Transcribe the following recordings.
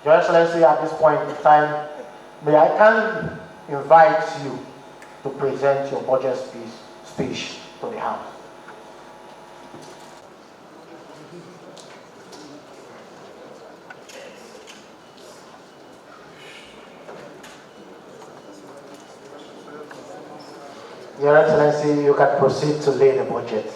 Your Excellency, at this point in time, may I kindly invite you to present your budget speech to the House. Your Excellency, you can proceed to lay the budget.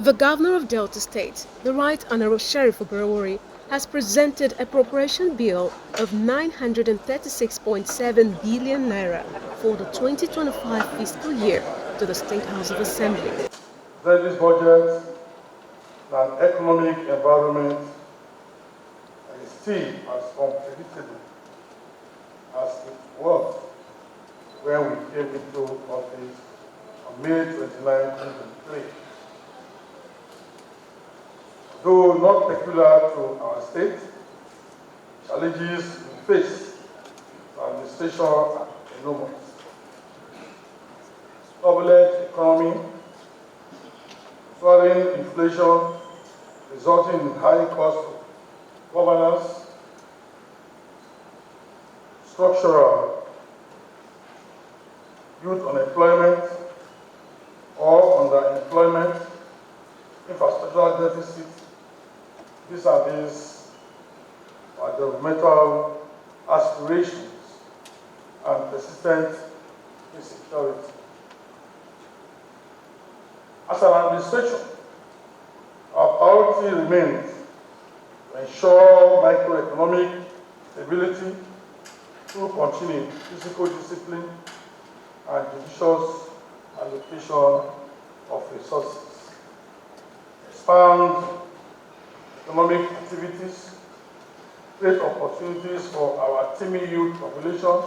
The Governor of Delta State, the Right Honorable Sheriff Oborevwori, has presented Appropriation Bill of 936.7 billion naira for the 2025 fiscal year to the State House of Assembly. This budget is an economic environment that is still as unpredictable as it was when we came into office on May 29, 2023. Though not peculiar to our state, challenges we face the administration are enormous. Turbulent economy, soaring inflation resulting in high cost of governance, structural youth unemployment or underemployment, infrastructural deficit. These are our developmental aspirations and persistent insecurity. As an administration, our priority remains to ensure microeconomic stability through continued fiscal discipline and judicious allocation of resources. Expand economic activities, create opportunities for our teeming youth population,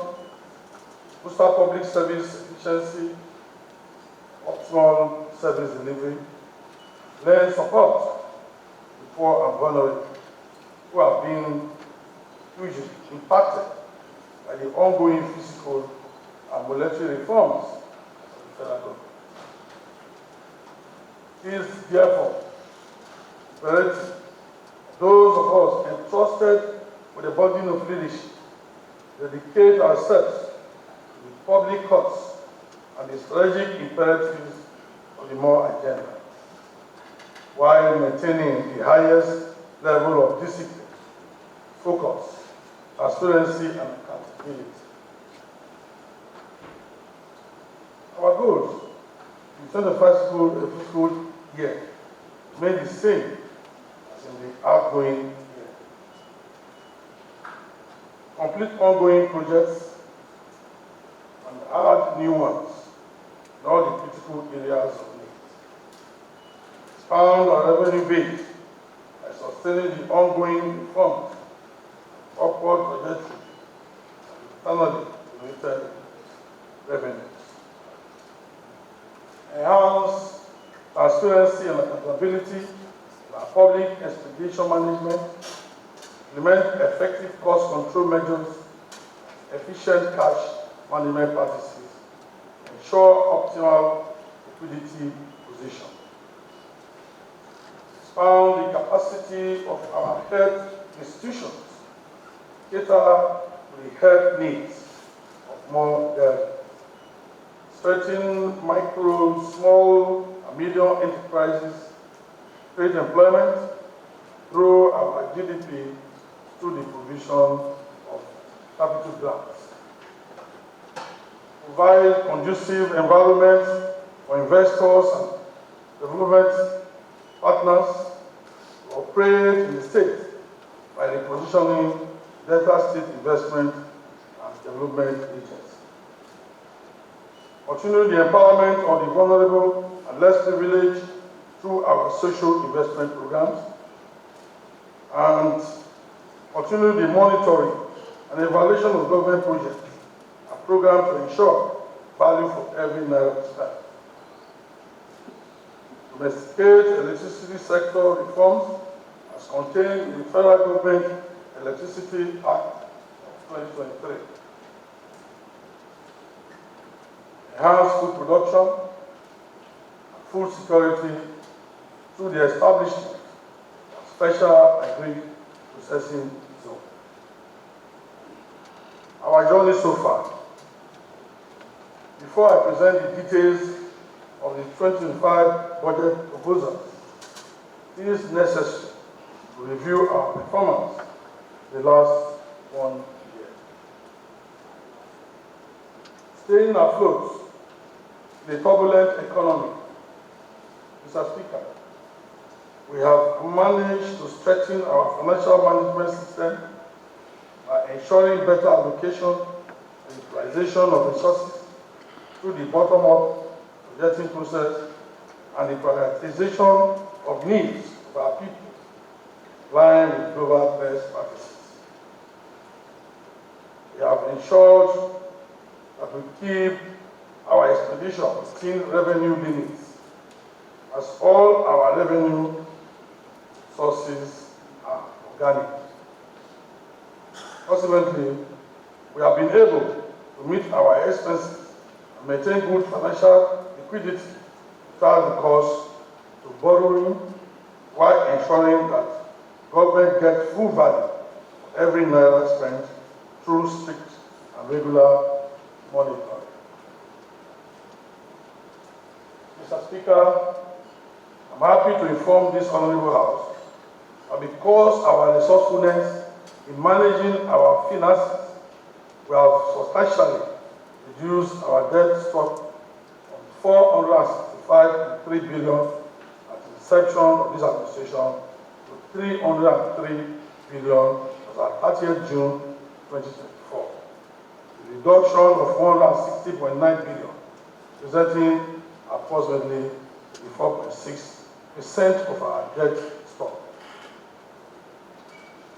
boost our public service efficiency, optimal service delivery, lend support the poor and vulnerable who have been hugely impacted by the ongoing fiscal and monetary reforms of the federal government. It is therefore imperative those of us entrusted with the burden of leadership dedicate ourselves to the public cause and the strategic imperatives of the more agenda, while maintaining the highest level of discipline, focus, transparency, and accountability. Our goals in the 21st fiscal year remain the same in the outgoing year. Complete ongoing projects and add new ones in all the critical areas of need. Expand our revenue base by sustaining the ongoing reforms, upward trajectory, and internally generated revenues. Enhance transparency and accountability our public expedition management, implement effective cost control measures, efficient cash management practices, ensure optimal liquidity position. Expand the capacity of our health institutions, cater to the health needs of more strengthen micro, small, and medium enterprises, create employment through our GDP through the provision of capital grants. Provide conducive environments for investors and development partners to operate in the state by repositioning Delta State Investment and Development Agency. Continue the empowerment of the vulnerable and less privileged through our social investment programs, and continue the monitoring and evaluation of government projects and program to ensure value for every naira spent. Domesticate electricity sector reforms as contained in the Federal Government Electricity Act of 2023. Enhance food production and food security through the establishment of special agri-processing zone. Our journey so far. Before I present the details of the 2025 budget proposal, it is necessary to review our performance the last 1 year. Staying afloat in a turbulent economy, Mr. Speaker, we have managed to strengthen our financial management system by ensuring better allocation and utilization of resources through the bottom-up budgeting process and the prioritization of needs of our people, in line with global best practices. We have ensured that we keep our expenditure within revenue limits, as all our revenue sources are organic. Consequently, we have been able to meet our expenses and maintain good financial liquidity without recourse to borrowing, while ensuring that government gets full value for every naira spent through strict and regular monitoring. Mr. Speaker, I'm happy to inform this Honorable House that because our resourcefulness in managing our finances, we have substantially reduced our debt stock from 465.3 billion at the inception of this administration to 303 billion as at 30th June 2024. The reduction of 160.9 billion, representing approximately 4.6% of our debt stock.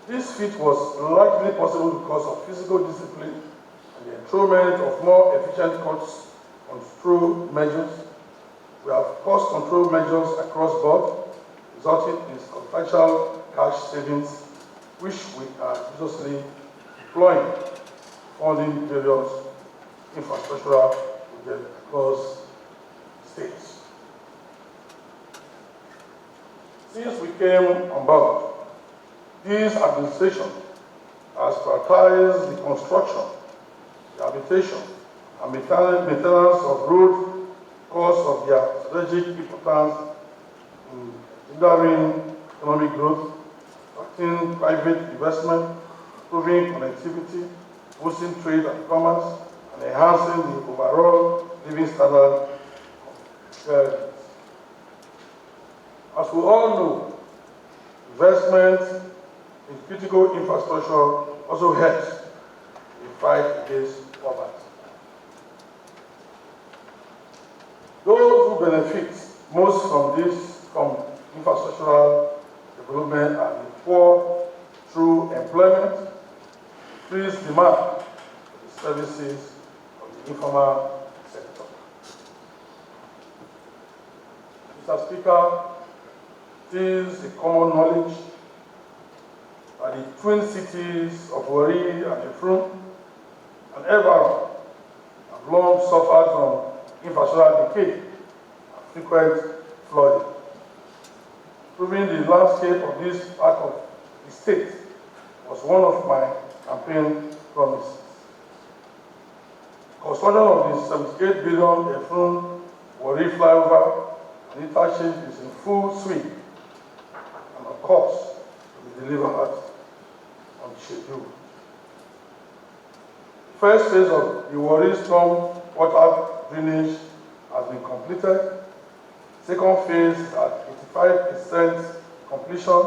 This feat was largely possible because of fiscal discipline and the enthronement of more efficient cost control measures. We have cost control measures across board, resulting in substantial cash savings, which we are judiciously deploying, funding various infrastructural projects across states. Since we came on board, this administration has prioritized the construction, rehabilitation, and maintenance of roads because of their strategic importance in hindering economic growth, attracting private investment, improving connectivity, boosting trade and commerce, and enhancing the overall living standard of Nigerians. As we all know, investment in critical infrastructure also helps in the fight against poverty. Those who benefit most from infrastructural development are the poor through employment, increased demand for the services of the informal sector. Mr. Speaker, it is a common knowledge that the twin cities of Warri and Efrun and Evaron have long suffered from infrastructural decay and frequent flooding. Improving the landscape of this part of the state was one of my campaign promises. Construction of the 78 billion Efrun-Warri flyover and interchange is in full swing and of course to be delivered on schedule. First phase of the Warri storm water drainage has been completed. Second phase is at 85% completion,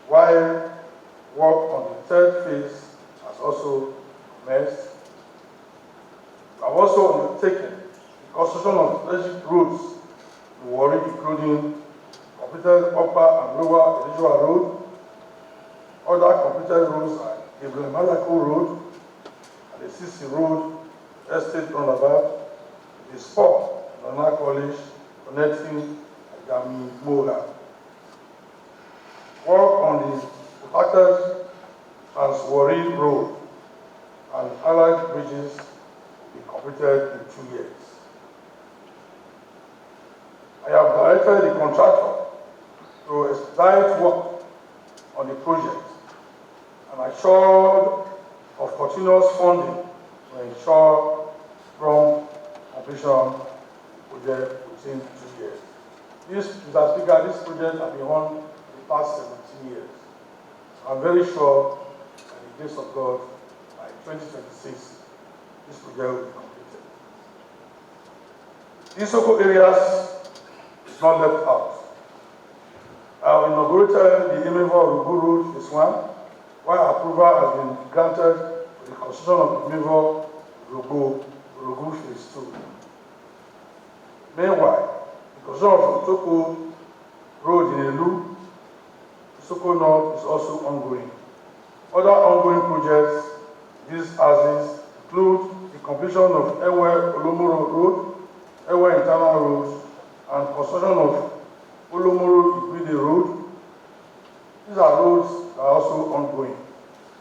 while work on the third phase has also commenced. We have also undertaken the construction of strategic roads in Warri, including completed upper and lower Elijua Road. Other completed roads are Gabriel Malako Road and the Sisi Road Estate Roundabout, the Sport, Nana College, connecting Gamimora. Work on the protected Transwari Road and allied bridges be completed in 2 years. I have directed the contractor to expedite work on the project and assured of continuous funding to ensure prompt completion project within 2 years. Mr. Speaker, this project has been on the past 17 years. I'm very sure, by the grace of God, by 2026, this project will be completed. These local areas is not left out. I have inaugurated the Oborevwori Road Phase 1, while approval has been granted for the construction of the Oborevwori Phase 2. Meanwhile, the construction of Toko Road in Elu, Soko North is also ongoing. Other ongoing projects these houses include the completion of Ewe Olomoro Road, Ewe Internal Road, and construction of Olomoro Igbide Road. These are roads that are also ongoing.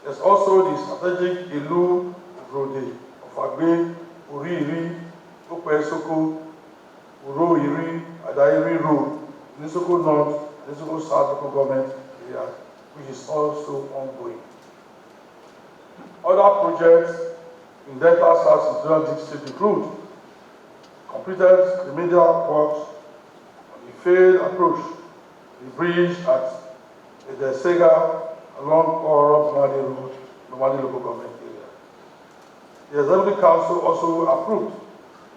There's also the strategic Elu Road of Agbe, Uri-Iri, Ope-Soko, Uro-Iri, Adairi Road, Nisoko North, Nisoko South local government area, which is also ongoing. Other projects in Delta South Central District include completed remedial works on the failed approach, the bridge at the Sega along Oborevwori Road, Nomadi local government area. The Executive Council also approved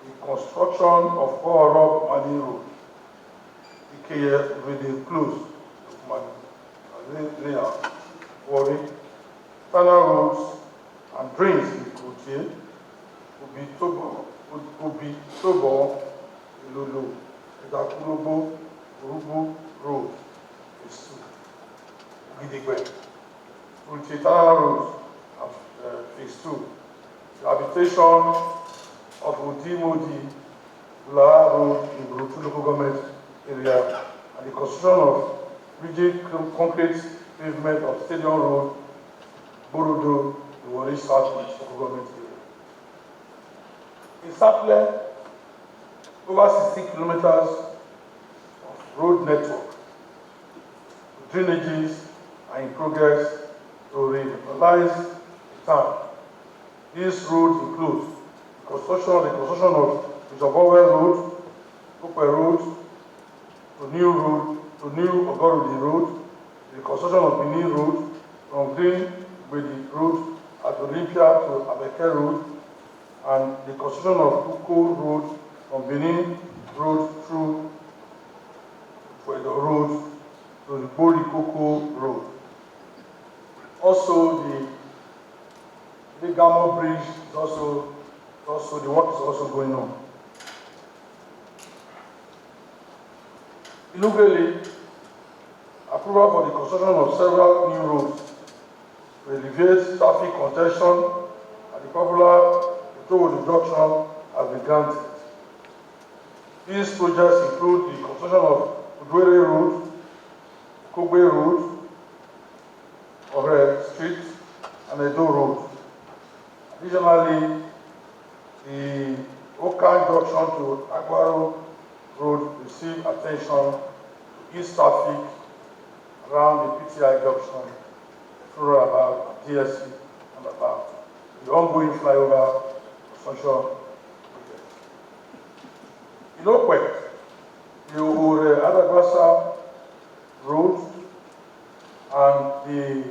the construction of Oborevwori Road, EKF really close to Wari, tunnel roads and drains in Koutier, Obi Tobo, Ilolo, Idakulobo, Urubu Road, Phase 2, Gidigwe, Koutier Tunnel Road, Phase 2, the habitation of Udimodi, Ula Road in Burutu local government area, and the construction of rigid concrete pavement of Stadium Road, Borodo, the Wari Southwest local government area. In Saple, over 60 kilometers of road network, drainages are in progress to revitalize the town. These roads include the construction of Oborevwori Road, Ope Road, to New Ogorudi Road, the construction of Benin Road from Green Bedi Road at Olympia to Abeke Road, and the construction of Kuko Road from Benin Road through Fuedo Road to the Boli Koko Road. Also, the Gamo Bridge is also the work is also going on. In Ughelli, approval for the construction of several new roads to alleviate traffic congestion at the popular Itowo junction has been granted. These projects include the construction of Udwere Road, Kogbe Road, Ore Street, and Edo Road. Additionally, the Okan junction to Agbaro Road received attention to ease traffic around the PTI junction, through about DSC and about the ongoing flyover construction project. In Okwe, the Ure Adagwasa Road and the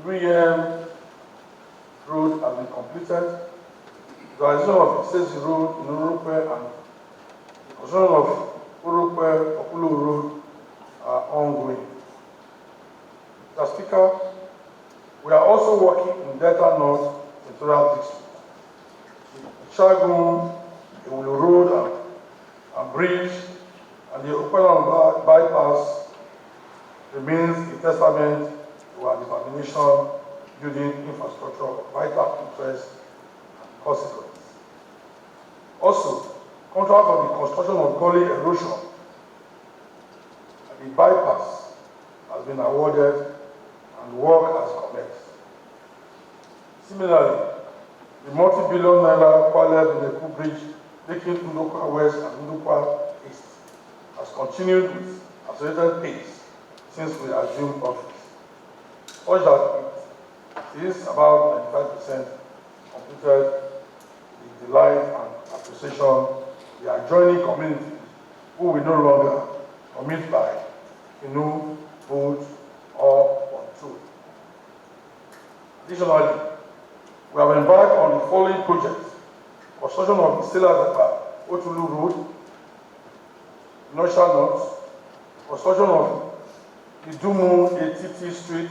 Iriam Road have been completed. The realization of Isesi Road in Urupe and the construction of Urupe Okulu Road are ongoing. Mr. Speaker, we are also working in Delta North Senatorial District. The Shagun, the Ulu Road and Bridge, and the Open bypass remains a testament to our determination building infrastructure of vital interest and consequence. Also, contract for the construction of gully erosion and the bypass has been awarded and work has commenced. Similarly, the multi-billion naira Kwale-Beneku Bridge linking Ndokwa West and Ndokwa East has continued with accelerated pace since we assumed office, such that it is about 95% completed with the life and appreciation the adjoining communities who will no longer commit by canoe, boat, or pontoon. Additionally, we have embarked on the following projects: construction of the Sailor-Otulu Road, North, construction of the Dumu ATT Street,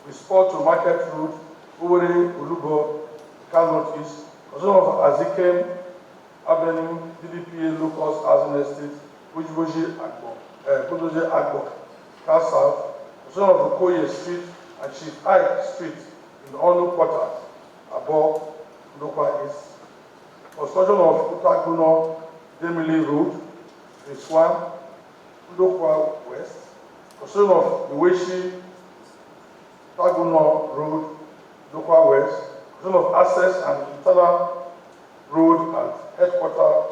with spur to Market Road, Oborevwori, Kano East, construction of Azikem Avenue, DDPA Low-Cost Housing Estate, Oborevwori Agbo, Car South, construction of Okoye Street and Chief Ike Street in the Onu Quarter, above Ndokwa East, construction of Utaguno Demili Road, Phase 1, Ndokwa West, construction of the Weshi Utaguno Road, Ndokwa West, construction of access and internal road and headquarters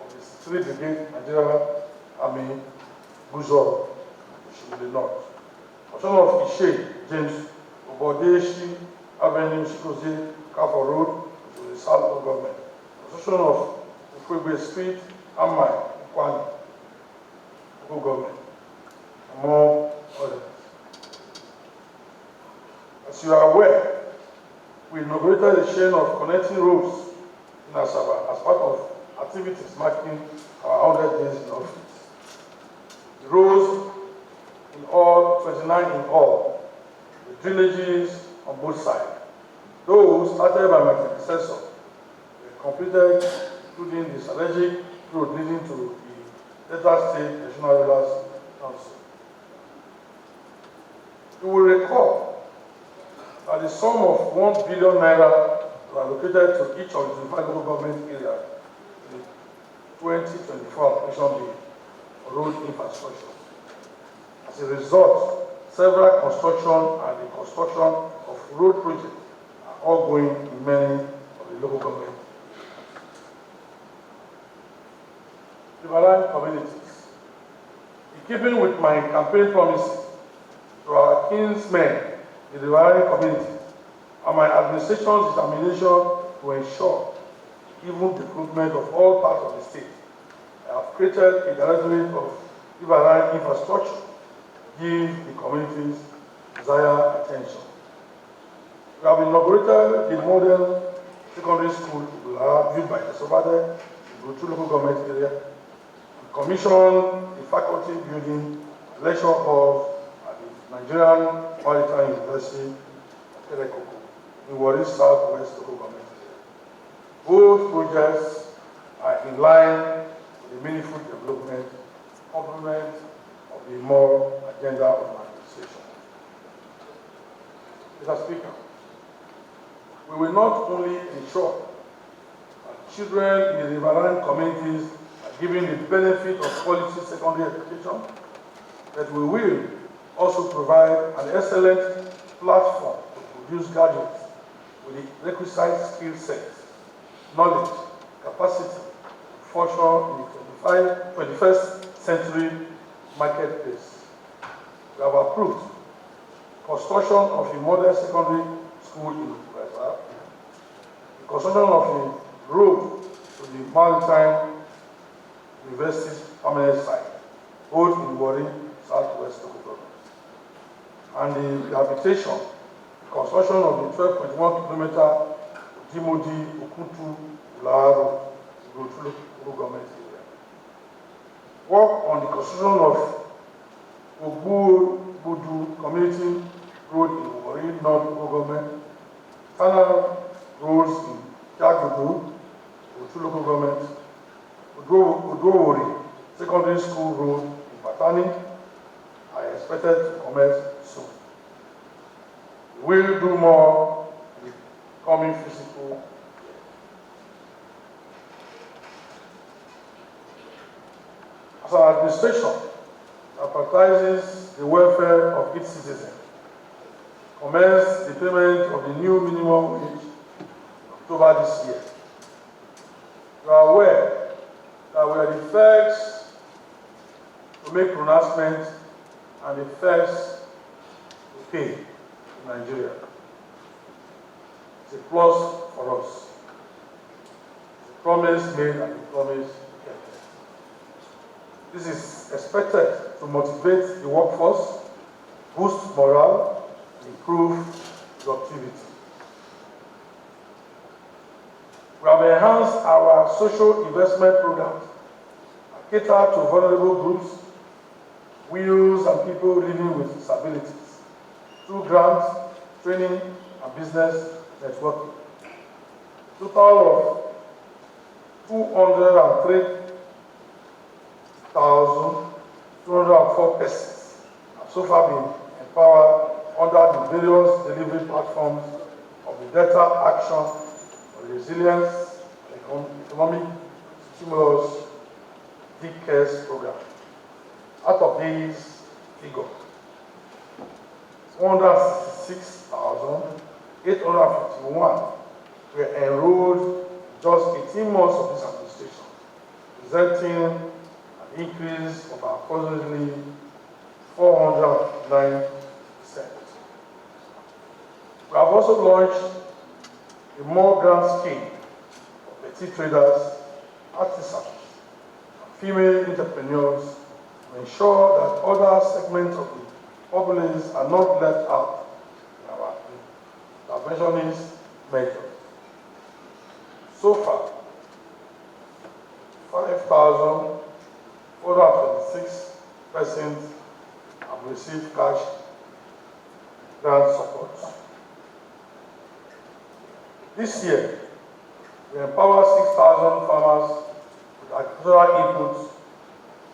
of the 3 Brigade Nigeria Army, Buzo, Shimile North, construction of Ishe James Obodeshi Avenue, Shikoze, Kafo Road, to the South Local Government, construction of Ukwegbe Street, Amai, Kwani, Local Government, among others. As you are aware, we inaugurated a chain of connecting roads in Asaba as part of activities marking our 100 days in office. The roads in all, 29 in all, the drainages on both sides. Those started by my predecessor were completed, including the strategic road leading to the Delta State National Rivers Council. You will recall that the sum of 1 billion naira were allocated to each of the 25 local government areas in the 2024 application bill for road infrastructure. As a result, several construction and reconstruction of road projects are ongoing in many of the local government. Riverine communities. In keeping with my campaign promises to our kinsmen in the riverine community and my administration's determination to ensure even development of all parts of the state, I have created a directorate of riverine infrastructure to give the communities desired attention. We have inaugurated the model secondary school built by the Sobade in the local government area, and commissioned the faculty building, lecture halls at the Nigerian Maritime University of Telekoko in Warri Southwest local government area. Both projects are in line with the meaningful development complement of the moral agenda of my administration. Mr. Speaker, we will not only ensure that children in the riverine communities are given the benefit of quality secondary education, but we will also provide an excellent platform to produce graduates with the requisite skill sets, knowledge, capacity to function in the 21st century marketplace. We have approved construction of a modern secondary school in Ukweza, the construction of a road to the Maritime University's permanent site, both in Warri, Southwest local government, and the rehabilitation, construction of the 12.1 kilometer Jimodi Okutu Ularo local government area. Work on the construction of Oborevwori Community Road in Warri North local government, tunnel roads in Jagudu, local government, Oborevwori Secondary School Road in Batani are expected to commence soon. We will do more in the coming fiscal year. as an administration that prioritizes the welfare of its citizens, commenced the payment of the new minimum wage in October this year. You are aware that we are the first to make pronouncement and the first to pay in Nigeria. It's a plus for us. It's a promise made and a promise kept. This is expected to motivate the workforce, boost morale, and improve productivity. We have enhanced our social investment programs that cater to vulnerable groups, widows, and people living with disabilities through grants, training, and business networking. A total of 203,204 persons have so far been empowered under the various delivery platforms of the Delta Action for Resilience and Economic Stimulus DTHA program. Out of these figures, 166,851 were enrolled just 18 months of this administration, resulting an increase of approximately 409%. We have also launched a more grant scheme for petty traders, artisans, and female entrepreneurs to ensure that other segments of the populace are not left out in our interventionist method. So far, 5,426 persons have received cash grant support. This year, we empower 6,000 farmers with agricultural inputs,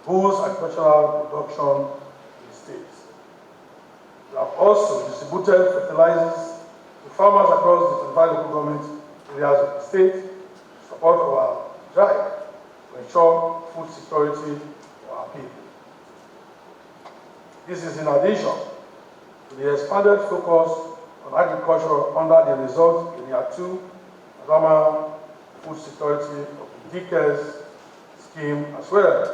boost agricultural production in the state. We have also distributed fertilizers to farmers across the 25 local government areas of the state to support our drive to ensure food security for our people. This is in addition to the expanded focus on agriculture under the result in Year 2 Rama Food Security of the DTHA scheme, as well as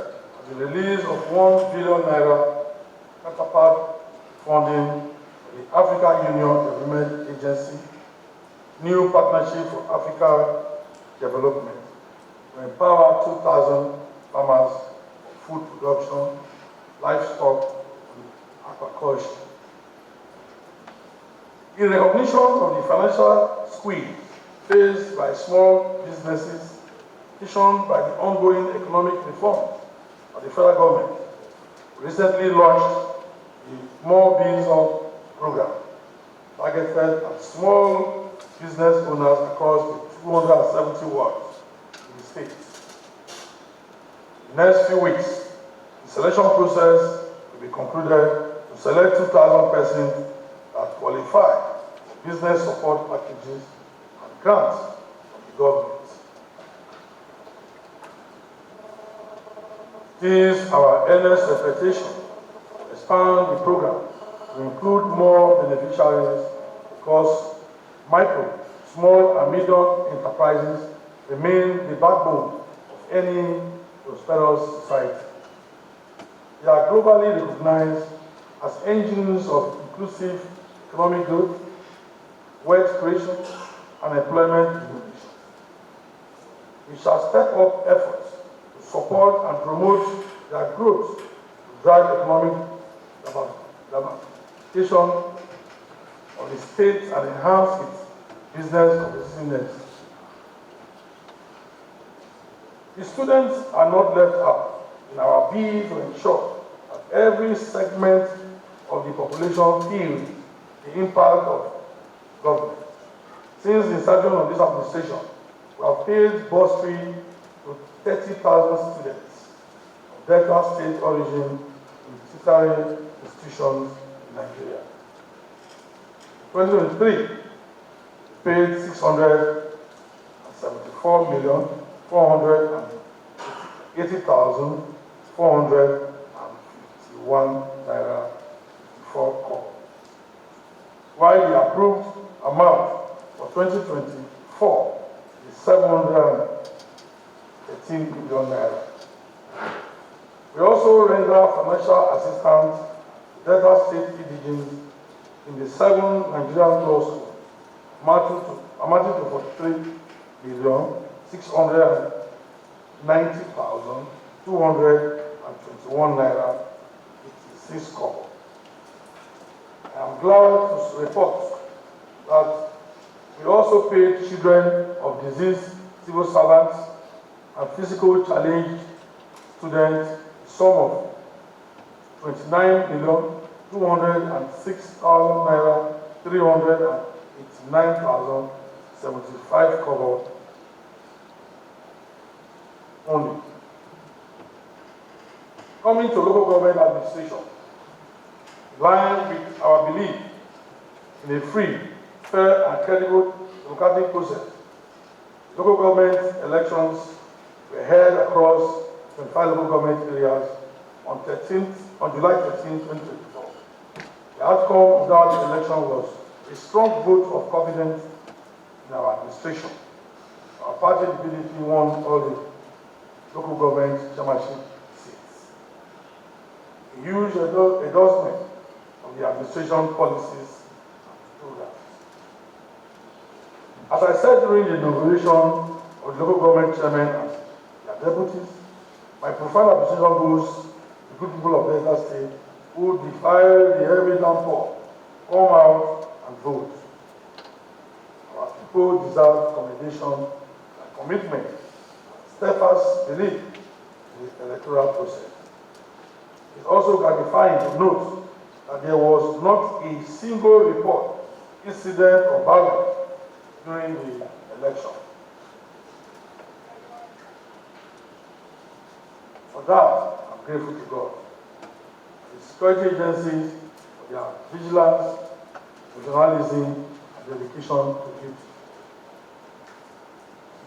the release of 1 billion naira counterpart funding for the African Union Development Agency, new partnership for Africa development, to empower 2,000 farmers for food production, livestock, and aquaculture. In recognition of the financial squeeze faced by small businesses, cushioned by the ongoing economic reforms of the federal government, we recently launched the More Beans Up program, targeted at small business owners across the 270 wards in the state. In the next few weeks, the selection process will be concluded to select 2,000 persons that qualify for business support packages and grants from the government. It is our earnest expectation to expand the program to include more beneficiaries because micro, small, and medium enterprises remain the backbone of any prosperous society. They are globally recognized as engines of inclusive economic growth, wealth creation, and employment generation. We shall step up efforts to support and promote their growth to drive economic diversification of the state and enhance its business competitiveness. The students are not left out in our bid to ensure that every segment of the population feels the impact of government. Since the inception of this administration, we have paid bursary to 30,000 students of Delta State origin in tertiary institutions in Nigeria. In 2023, we paid 674,480,000 451 naira 4 kobo, while the approved amount for 2024 is 713 billion naira. We also render financial assistance to Delta State indigenes in the 7 Nigerian law schools, amounting to 43,690,221 naira 86 kobo. I am glad to report that we also paid children of deceased civil servants and physical challenged students a sum of 29,206,000 naira 389,075 kobo only. Coming to local government administration, in line with our belief in a free, fair, and credible democratic process, local government elections were held across 25 local government areas on July 13, 2024. The outcome of that election was a strong vote of confidence in our administration. Our party, the PDP, won all the local government chairmanship seats. A huge endorsement of the administration policies and programs. As I said during the inauguration of the local government chairmen and their deputies, my profound appreciation goes to the good people of Delta State who defied the heavy downpour, come out and vote. Our people deserve commendation and commitment, steadfast belief in the electoral process. It's also gratifying to note that there was not a single report, incident, or violence during the election. For that, I'm grateful to God. The security agencies for their vigilance, professionalism, and dedication to duty.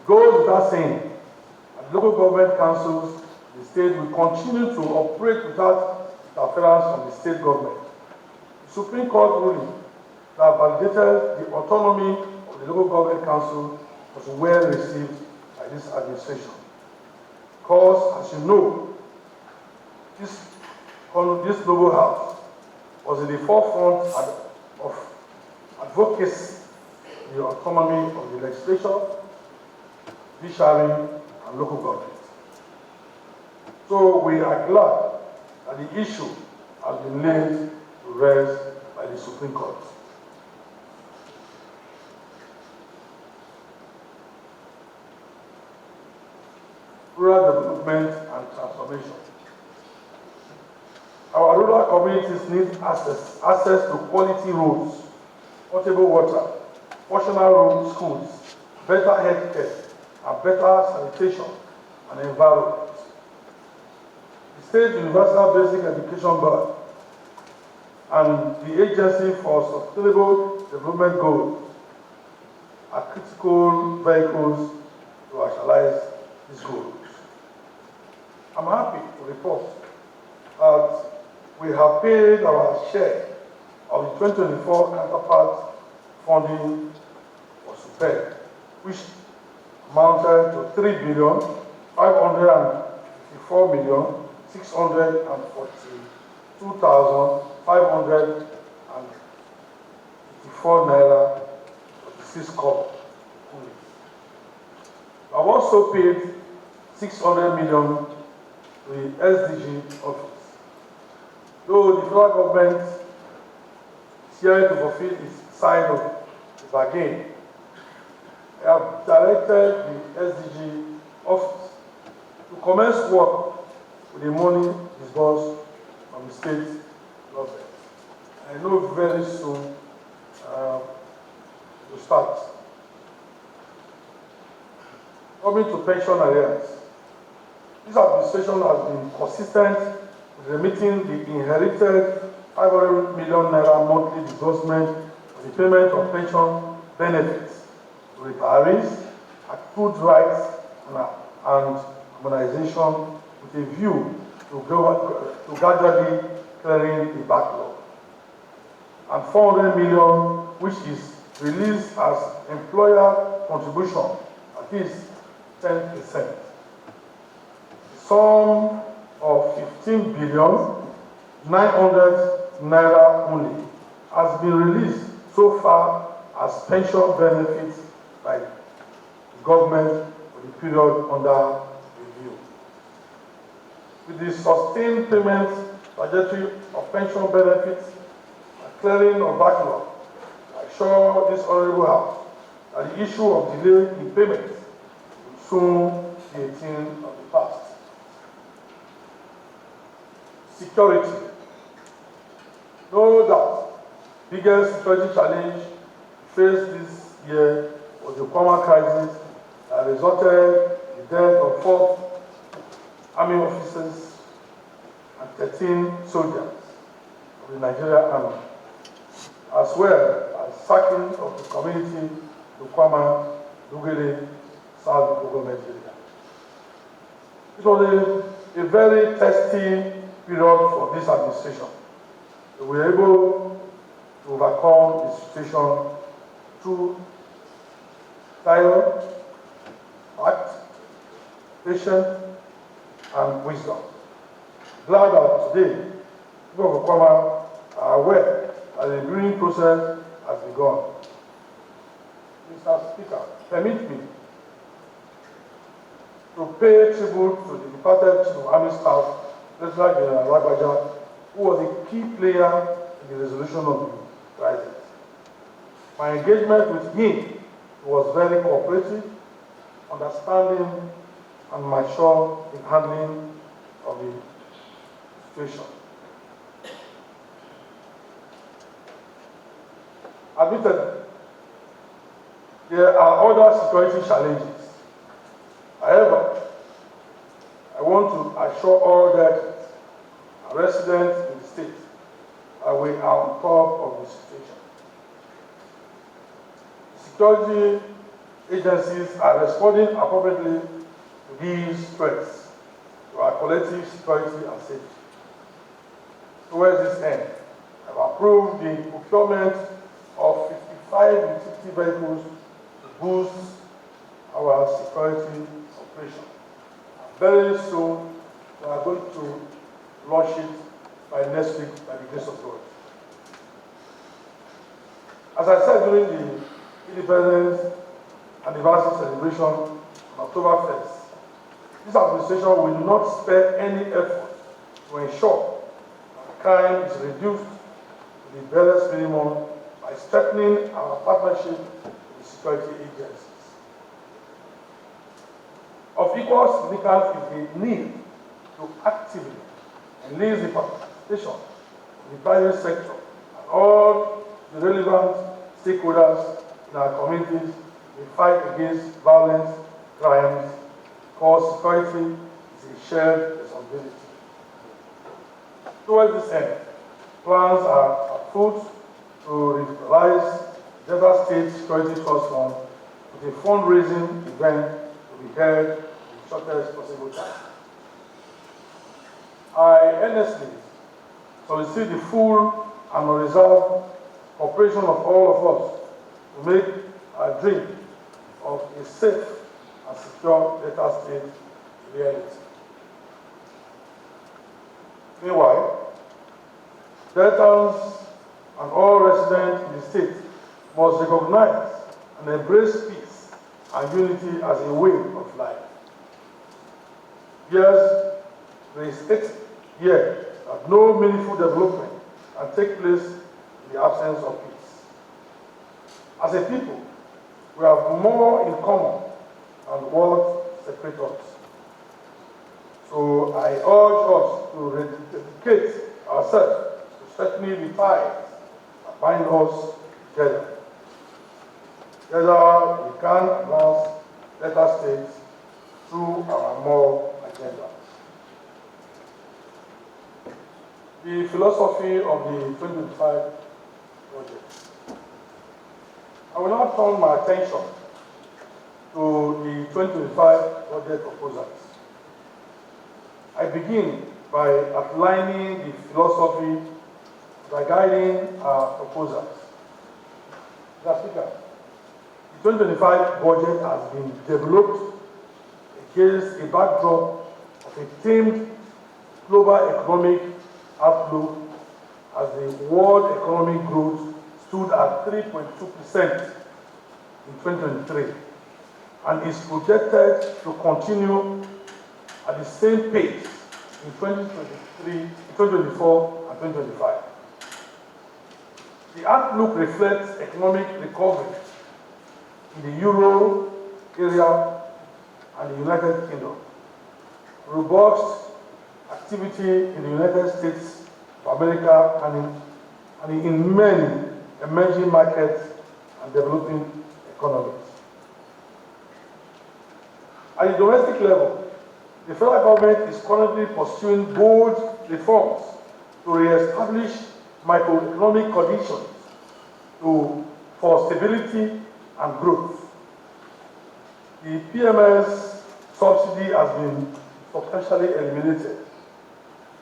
It goes without saying that local government councils in the state will continue to operate without interference from the state government. The Supreme Court ruling that validated the autonomy of the local government council was well received by this administration. Because, as you know, this noble house was in the forefront of advocacy for the autonomy of the legislature, judiciary, and local government. So we are glad that the issue has been laid to rest by the Supreme Court. Rural development and transformation. Our rural communities need access to quality roads, potable water, functional road schools, better health care, and better sanitation and environment. The State Universal Basic Education Board and the Agency for Sustainable Development Goals are critical vehicles to actualize these goals. I'm happy to report that we have paid our share of the 2024 counterpart funding for SUPER, which amounted to 3,554,642,584 naira 46 kobo. We have also paid 600 million to the SDG office. Though the federal government is here to fulfill its side of the bargain, I have directed the SDG office to commence work with the money disbursed from the state government. I know very soon to start. Coming to pension arrears. This administration has been consistent with remitting the inherited 500 million naira monthly disbursement for the payment of pension benefits to retirees, accrued rights, and harmonization with a view to gradually clearing the backlog, and 400 million, which is released as employer contribution, at least 10%. The sum of 15 billion 900 naira only has been released so far as pension benefits by the government for the period under review. With the sustained payment trajectory of pension benefits and clearing of backlog, I assure this Honorable House that the issue of delay in payment will soon be a thing of the past. Security. No doubt, biggest security challenge faced this year was the Kwama crisis that resulted in the death of 4 army officers and 13 soldiers of the Nigerian Army, as well as sacking of the community to Kwama, Lugele, South Government area. It was a very testing period for this administration. We were able to overcome the situation through dialogue, act, patience, and wisdom. Glad that today, people of Kwama are aware that the breeding process has begun. Mr. Speaker, permit me to pay tribute to the departed Chief of Army Staff, Lieutenant General Ragbaja, who was a key player in the resolution of the crisis. My engagement with him was very cooperative, understanding, and mature in handling of the situation. Admitted, there are other security challenges. However, I want to assure all that our residents in the state that we are on top of the situation. Security agencies are responding appropriately to these threats to our collective security and safety. Towards this end, I have approved the procurement of 55 utility vehicles to boost our security operation. Very soon, we are going to launch it by next week by the grace of God. As I said during the Independence Anniversary celebration on October 1st, this administration will not spare any effort to ensure that crime is reduced to the barest minimum by strengthening our partnership with security agencies. Of equal significance is the need to actively enlist the participation of the private sector and all the relevant stakeholders in our communities in the fight against violence, crimes, because security is a shared responsibility. Towards this end, plans are afoot to revitalize Delta State Security Trust Fund with a fundraising event to be held in the shortest possible time. I earnestly solicit the full and unreserved cooperation of all of us to make our dream of a safe and secure Delta State reality. Meanwhile, Deltans and all residents in the state must recognize and embrace peace and unity as a way of life. Yes, there is stated here that no meaningful development can take place in the absence of peace. As a people, we have more in common than what separates us. So I urge us to dedicate ourselves to strengthening the ties that bind us together. Together we can advance Delta State through our more agenda. The philosophy of the 2025 project. I will now turn my attention to the 2025 budget proposals. I begin by by outlining the philosophy by guiding our proposals. Mr. Speaker, the 2025 budget has been developed against a backdrop of a themed global economic outlook as the world economic growth stood at 3.2% in 2023 and is projected to continue at the same pace in 2023, 2024 and 2025. The outlook reflects economic recovery in the Euro area and the United Kingdom, robust activity in the United States of America and in many emerging markets and developing economies. At the domestic level, the federal government is currently pursuing bold reforms to re-establish macroeconomic conditions for stability and growth. The PMS subsidy has been substantially eliminated,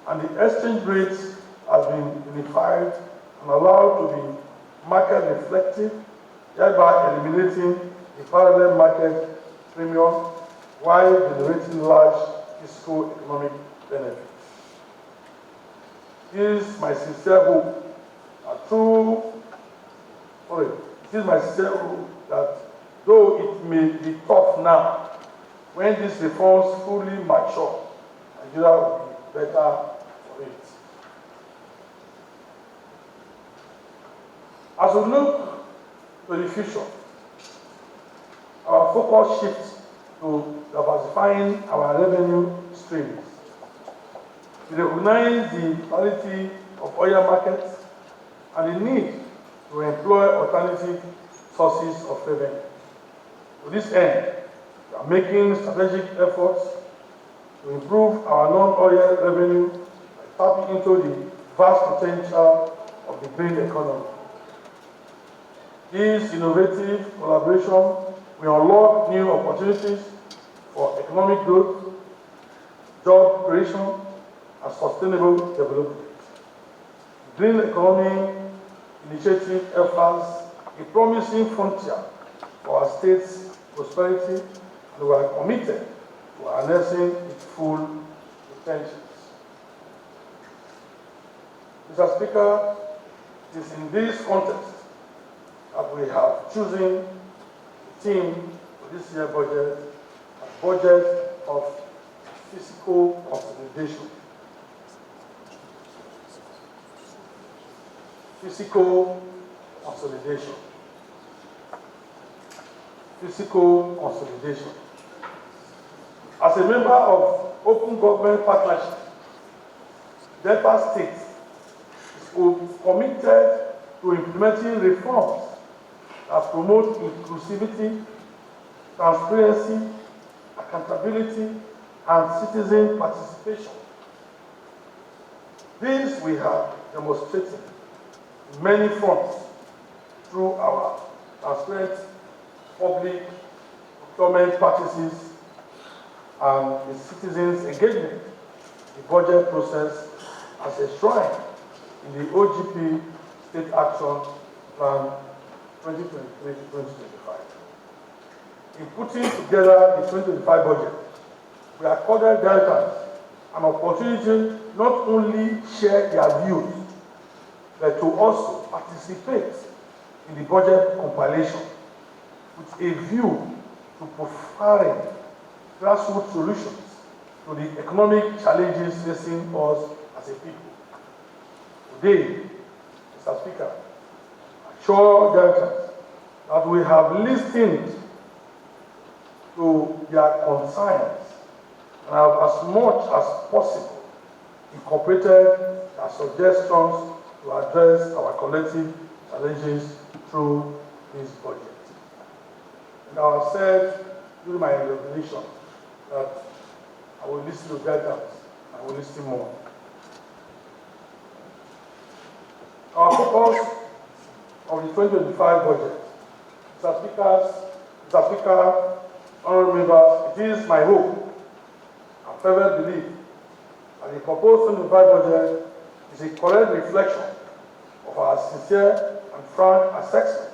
and the exchange rate has been unified and allowed to be market reflective, thereby eliminating the parallel market premium while generating large fiscal economic benefits. It is my sincere hope that though it may be tough now, when these reforms fully mature, Nigeria will be better for it. As we look to the future, our focus shifts to diversifying our revenue streams. We recognize the quality of oil markets and the need to employ alternative sources of revenue. To this end, we are making strategic efforts to improve our non-oil revenue by tapping into the vast potential of the green economy. This innovative collaboration will unlock new opportunities for economic growth, job creation, and sustainable development. The Green Economy Initiative offers a promising frontier for our state's prosperity, and we are committed to harnessing its full potentials. Mr. Speaker, it is in this context that we have chosen the theme for this year's budget as budget of fiscal consolidation. Fiscal consolidation. Fiscal consolidation. As a member of Open Government Partnership, Delta State is committed to implementing reforms that promote inclusivity, transparency, accountability, and citizen participation. This we have demonstrated in many fronts through our transparent public procurement practices and the citizens' engagement in the budget process as enshrined in the OGP State Action Plan 2023-2025. In putting together the 2025 budget, we accorded Deltans an opportunity not only share their views, but to also participate in the budget compilation with a view to providing grassroots solutions to the economic challenges facing us as a people. Today, Mr. Speaker, I assure Deltans that we have listened to their concerns and have as much as possible incorporated their suggestions to address our collective challenges through this budget. And I have said during my inauguration that I will listen to Deltans, I will listen more. Our focus of the 2025 budget, Mr. Speaker, honorable members, it is my hope and fervent belief and the proposed 25 budget is a correct reflection of our sincere and frank assessment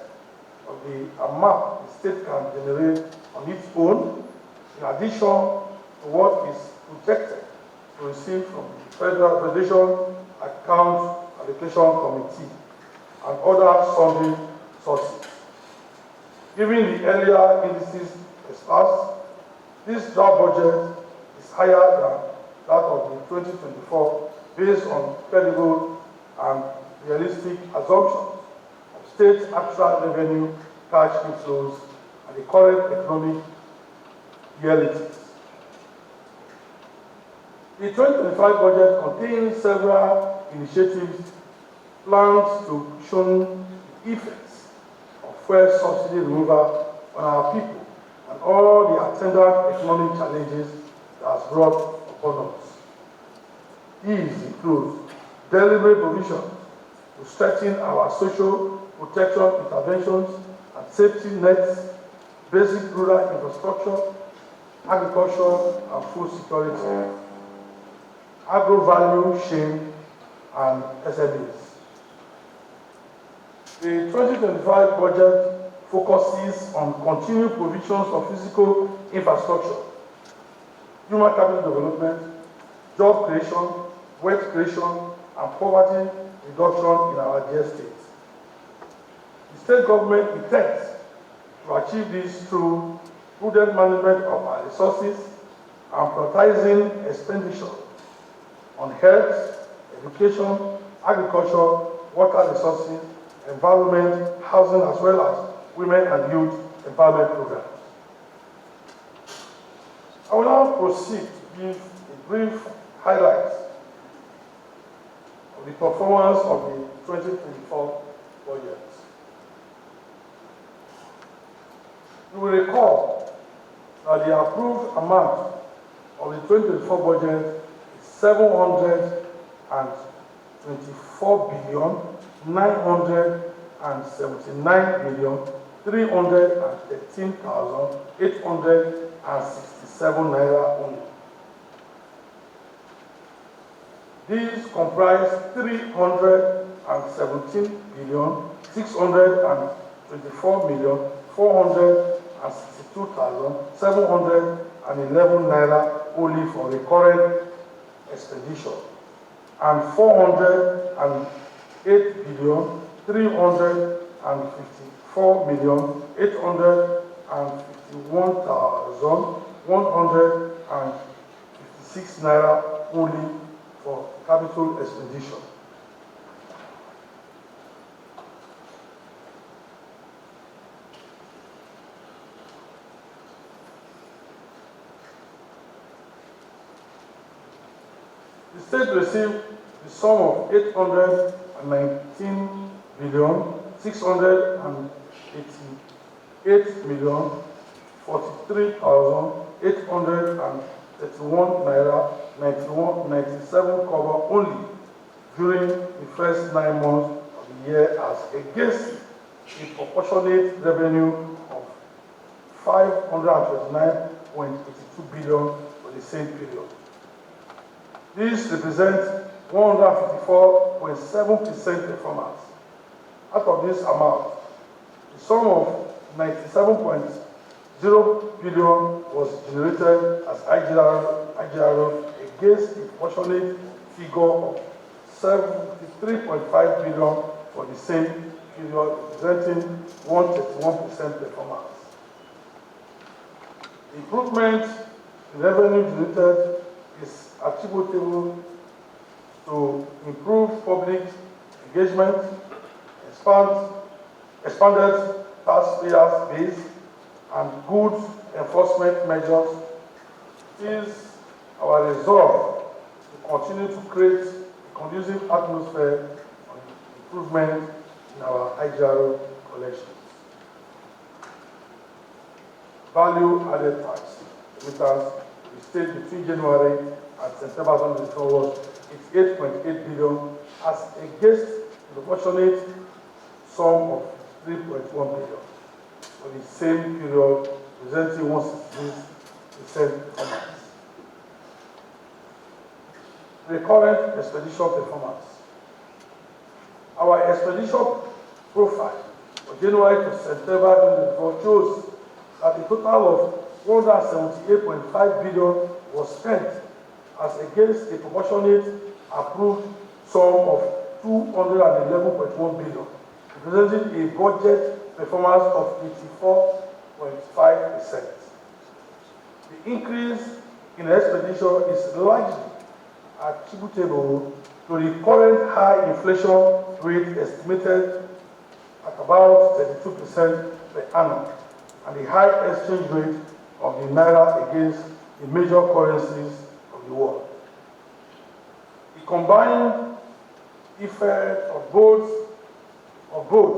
of the amount the state can generate on its own, in addition to what is projected to receive from the Federal Federation Account Allocation Committee and other funding sources. Given the earlier indices discussed, this draft budget is higher than that of the 2024 based on credible and realistic assumptions of state actual revenue, cash inflows, and the current economic realities. The 2025 budget contains several initiatives planned to cushion the effects of fuel subsidy removal on our people and all the attendant economic challenges that has brought upon us. These include deliberate provisions to strengthen our social protection interventions and safety nets, basic rural infrastructure, agriculture and food security, agro-value chain, and SMEs. The 2025 budget focuses on continued provisions of physical infrastructure, human capital development, job creation, wealth creation, and poverty reduction in our dear state. The state government intends to achieve this through prudent management of our resources and prioritizing expenditure on health, education, agriculture, water resources, environment, housing, as well as women and youth empowerment programs. I will now proceed to give a brief highlights of the performance of the 2024 budget. You will recall that the approved amount of the 2024 budget is 724 billion 979 million 313,867 naira only. These comprise 317 billion 624 million 462,711 naira only for recurrent expenditure, and 408 billion 354 million 851,156 naira only for capital expenditure. The state received the sum of 819 billion 688 million 43,831 naira 97 cover only during the first 9 months of the year, as against a proportionate revenue of 529.82 billion for the same period. This represents 154.7% performance. Out of this amount, the sum of 97.0 billion was generated as IGRO against a proportionate figure of 73.5 billion for the same period, representing 131% performance. The improvement in revenue generated is attributable to improved public engagement, expanded taxpayers base, and good enforcement measures. It is our resolve to continue to create a conducive atmosphere for improvement in our IGRO collections. Value added tax remittance to the state between January and September 2024 was 88.8 billion, as against the proportionate sum of 3.1 billion for the same period, presenting 166% performance. recurrent expenditure performance. Our expenditure profile for January to September 2024 shows that a total of 178.5 billion was spent as against a proportionate approved sum of 211.1 billion, representing a budget performance of 84.5%. The increase in expenditure is largely attributable to the current high inflation rate estimated at about 32% per annum and the high exchange rate of the naira against the major currencies of the world. The combined effect of both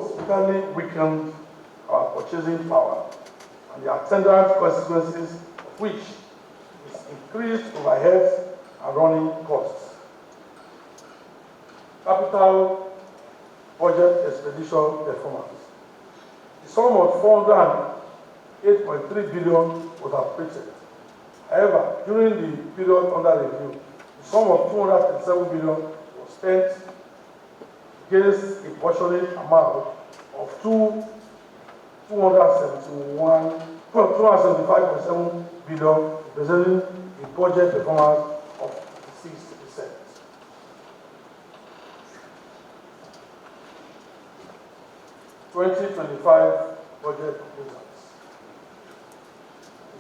significantly weakened our purchasing power and the attendant consequences of which is increased overheads and running costs. Capital budget expenditure performance. The sum of 408.3 billion was appropriated. However, during the period under review, the sum of 237 billion was spent against a proportionate amount of 275.7 billion, representing a budget performance of 6%. (2025) budget proposals.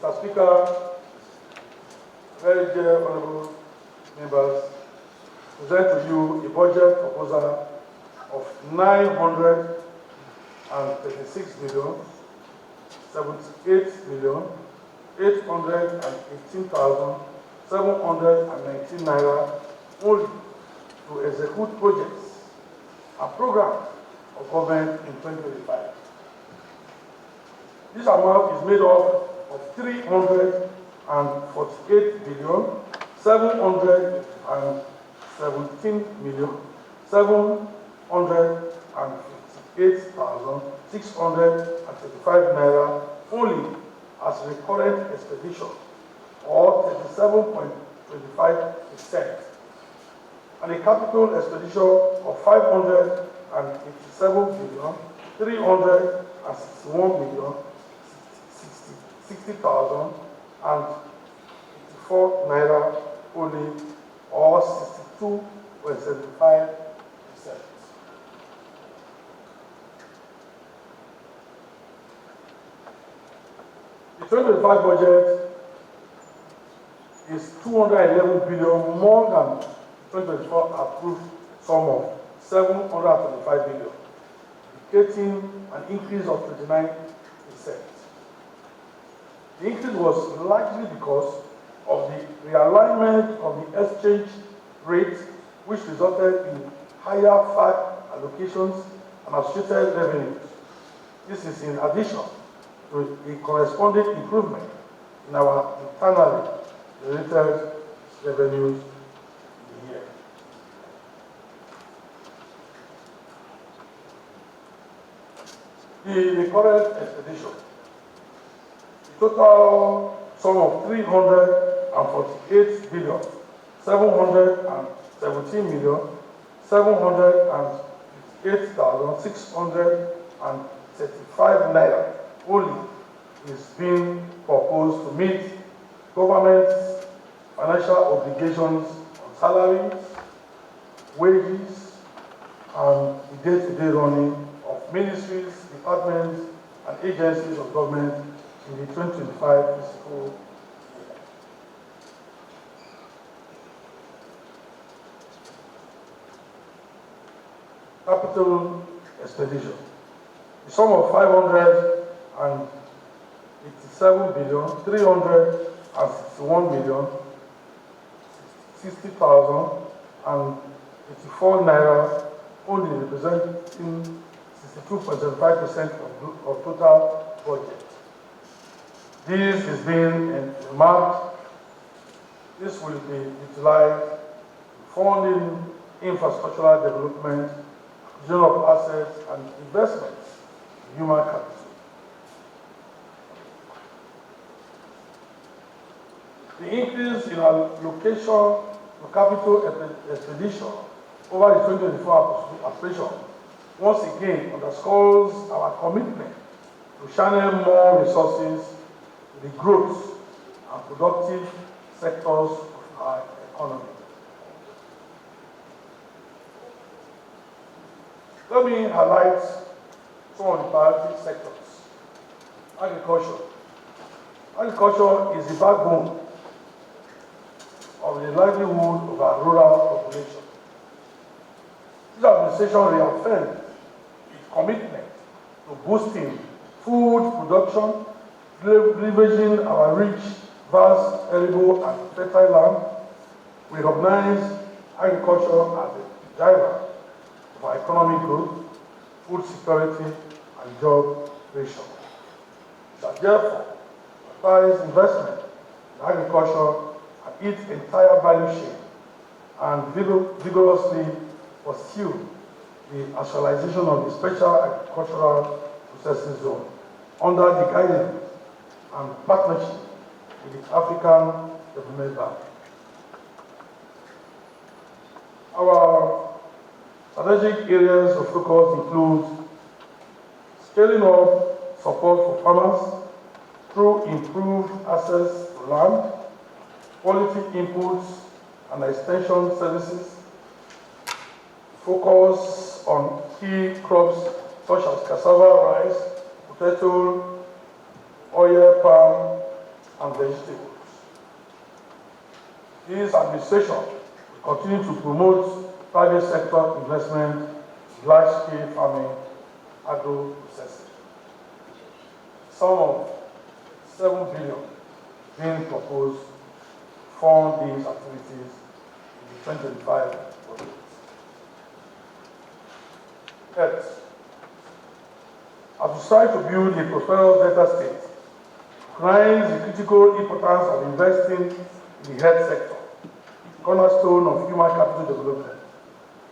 Mr. Speaker, very dear honorable members, present to you a budget proposal of 936 billion, 78 million, 818,719 naira only to execute projects and programs of government in 2025. This amount is made up of 348 billion, 717 million, 758,635 naira only as recurrent expenditure, or 37.25%, and a capital expenditure of 587 billion, 361 million, 60,084 naira only, or 62.75%. The 2025 budget is 211 billion more than the 2024 approved sum of 725 billion, indicating an increase of 29%. The increase was largely because of the realignment of the exchange rate, which resulted in higher VAT allocations and associated revenues. This is in addition to a corresponding improvement in our internally generated revenues in the year. The recurrent expenditure. The total sum of 348 billion, 717 million, 758,635 naira only is being proposed to meet government's financial obligations on salaries, wages, and the day-to-day running of ministries, departments, and agencies of government in the 2025 fiscal year. Capital expenditure. The sum of 587 billion, 361 million, 60,084 naira only, representing 62.75% of total budget. This is being earmarked. This will be utilized in funding infrastructural development, acquisition of assets, and investments in human capital. The increase in allocation to capital expedition over the 2024 appropriation once again underscores our commitment to channel more resources to the growth and productive sectors of our economy. Let me highlight some of the priority sectors. Agriculture. Agriculture is the backbone of the livelihood of our rural population. This administration reaffirmed its commitment to boosting food production, leveraging our rich, vast, arable, and fertile land. We recognize agriculture as a driver of our economic growth, food security, and job creation. We shall therefore advise investment in agriculture and its entire value chain, and vigorously pursue the actualization of the Special Agricultural Processing Zone under the guidance and partnership with the African Development Bank. Our strategic areas of focus include scaling up support for farmers through improved access to land, quality inputs and extension services, focus on key crops such as cassava, rice, potato, oil, palm, and vegetables. This administration will continue to promote private sector investment in large-scale farming, agro-processing. Sum of 7 billion being proposed to fund these activities in the 2025 budget. Health. As we strive to build a prosperous Delta state, recognizing the critical importance of investing in the health sector, cornerstone of human capital development.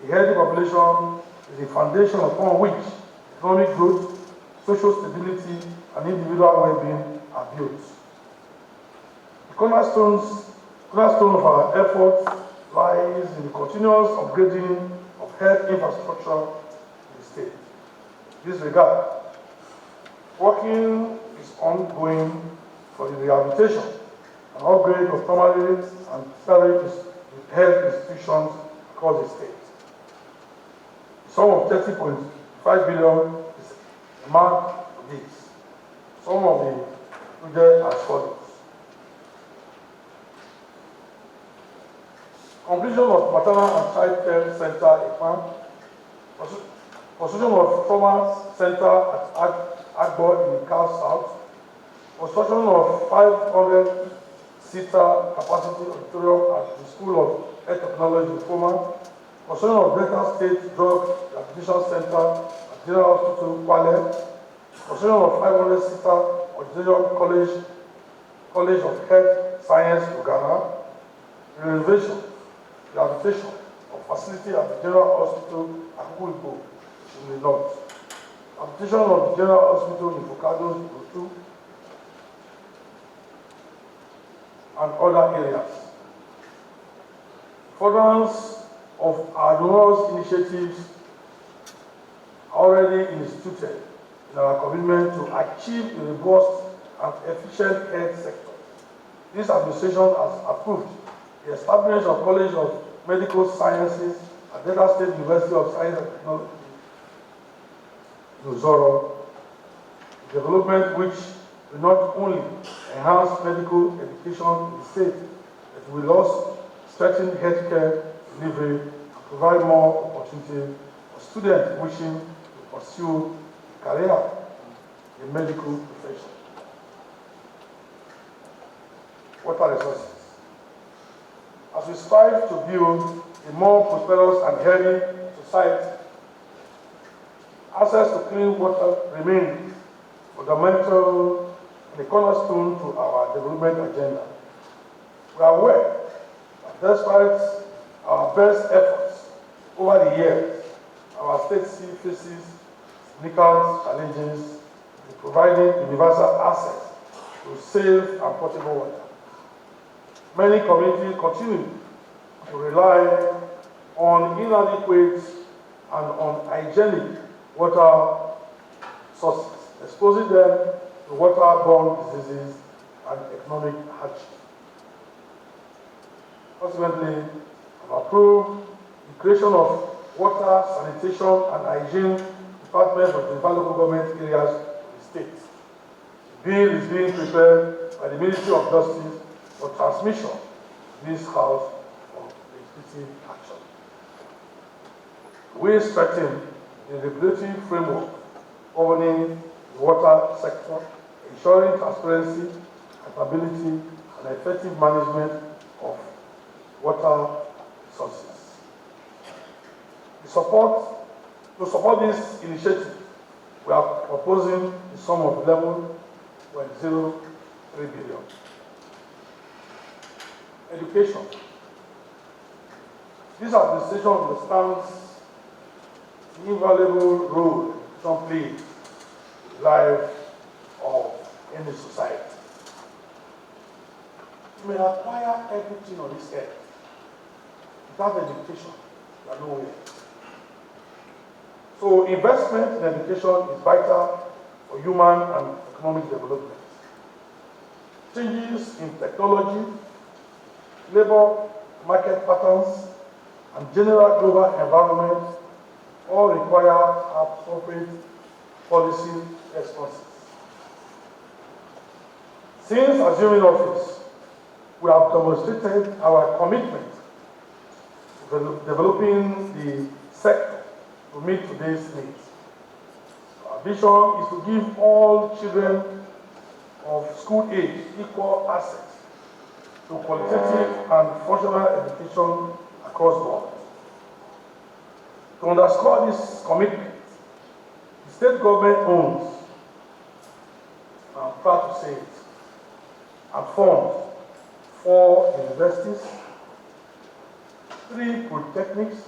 A healthy population is the foundation upon which economic growth, social stability, and individual well-being are built. The cornerstone of our efforts lies in the continuous upgrading of health infrastructure in the state. In this regard, working is ongoing for the rehabilitation and upgrade of primary and tertiary health institutions across the state. The sum of 30.5 billion is the amount of this. Some of the projects as follows. Completion of maternal and child care center EPAM, construction of trauma center at Agbo in the Cal South, construction of 500-seater capacity auditorium at the School of Health Technology in Foma, construction of Delta State Drug Application Center at General Hospital Kwale, construction of 500-seater auditorium College of Health Science Uganda, renovation, rehabilitation of facility at the General Hospital Akuibo in the north, rehabilitation of the General Hospital in Fokado in Otu, and other areas. Furtherance of our numerous initiatives already instituted in our commitment to achieve a robust and efficient health sector. This administration has approved the establishment of College of Medical Sciences at Delta State University of Science and Technology, Nuzoro, development which will not only enhance medical education in the state, but will also strengthen healthcare delivery and provide more opportunity for students wishing to pursue a career in the medical profession. Water resources. As we strive to build a more prosperous and healthy society, access to clean water remains fundamental and a cornerstone to our development agenda. We are aware that despite our best efforts over the years, our state still faces significant challenges in providing universal access to safe and potable water. Many communities continue to rely on inadequate and unhygienic water sources, exposing them to waterborne diseases and economic hardship. Consequently, I've approved the creation of water, sanitation, and hygiene departments of the local government areas of the state. The bill is being prepared by the Ministry of Justice for transmission to this House for legislative action. We strengthen the regulatory framework governing the water sector, ensuring transparency, accountability, and effective management of water resources. To support this initiative, we are proposing a sum of 11.03 billion. Education. This administration understands the invaluable role education plays in the life of any society. You may acquire everything on this earth. Without education, you are nowhere. So investment in education is vital for human and economic development. Changes in technology, labor market patterns, and general global environment all require appropriate policy responses. Since assuming office, we have demonstrated our commitment to developing the sector to meet today's needs. Our vision is to give all children of school age equal access to qualitative and functional education across board. To underscore this commitment, the state government owns, I'm proud to say it, and funds 4 universities, 3 polytechnics,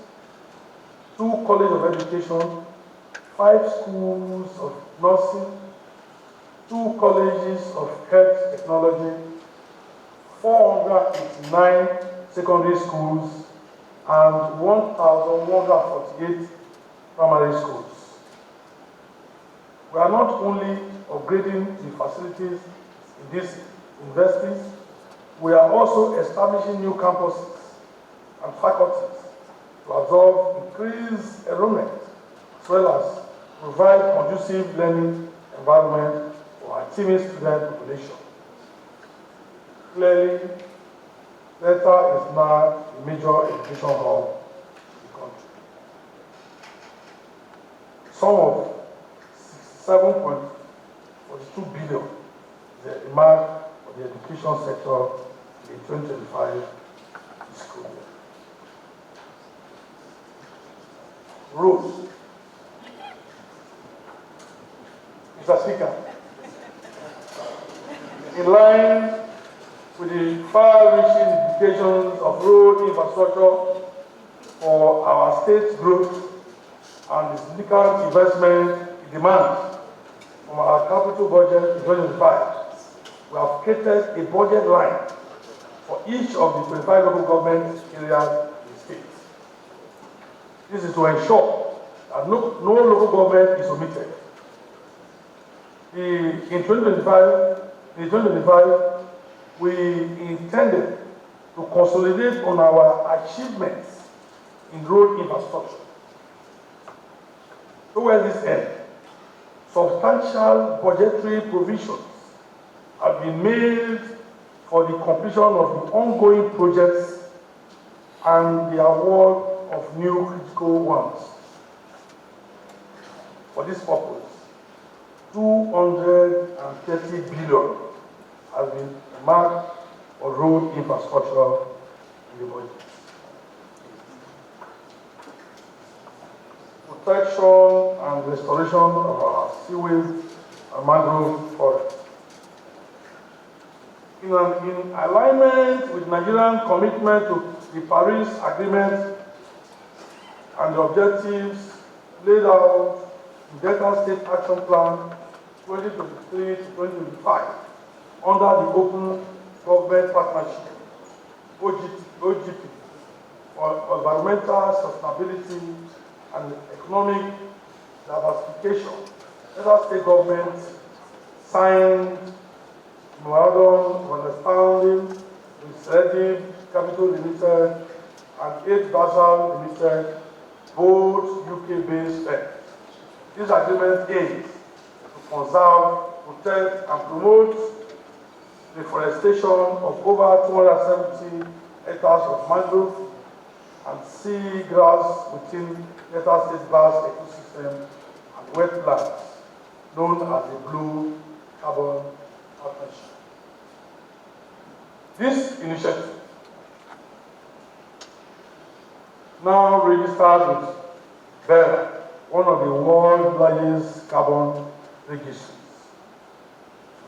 2 colleges of education, 5 schools of nursing, 2 colleges of health technology, 489 secondary schools, and 1,148 primary schools. We are not only upgrading the facilities in these universities, we are also establishing new campuses and faculties to absorb increased enrollment, as well as provide conducive learning environment for our teeming student population. Clearly, Delta is now a major education hub in the country. Sum of 67.42 billion is the demand for the education sector in 2025 fiscal year. Roads. Mr. Speaker, in line with the far-reaching implications of road infrastructure for our state's growth and the significant investment it demands from our capital budget in 2025, we have created a budget line for each of the 25 local government areas in the state. This is to ensure that no local government is omitted. In 2025, we intended to consolidate on our achievements in road infrastructure. Towards this end, substantial budgetary provisions have been made for the completion of the ongoing projects and the award of new critical ones. For this purpose, 230 billion has been marked for road infrastructure in the budget. Protection and restoration of our seaways and mangrove forests. In alignment with Nigerian commitment to the Paris Agreement and the objectives laid out in Delta State Action Plan 2023 to 2025 under the Open Government Partnership, OGP, environmental sustainability and economic diversification, Delta State government signed Memorandum of Understanding with Selective Capital Limited and 8 Basel Limited, both UK-based firms. This agreement aims to conserve, protect, and promote reforestation of over 270 hectares of mangrove and sea grass within Delta State bass ecosystem and wetlands, known as the Blue Carbon Partnership. This initiative, now registered with BERA, one of the world's largest carbon registries,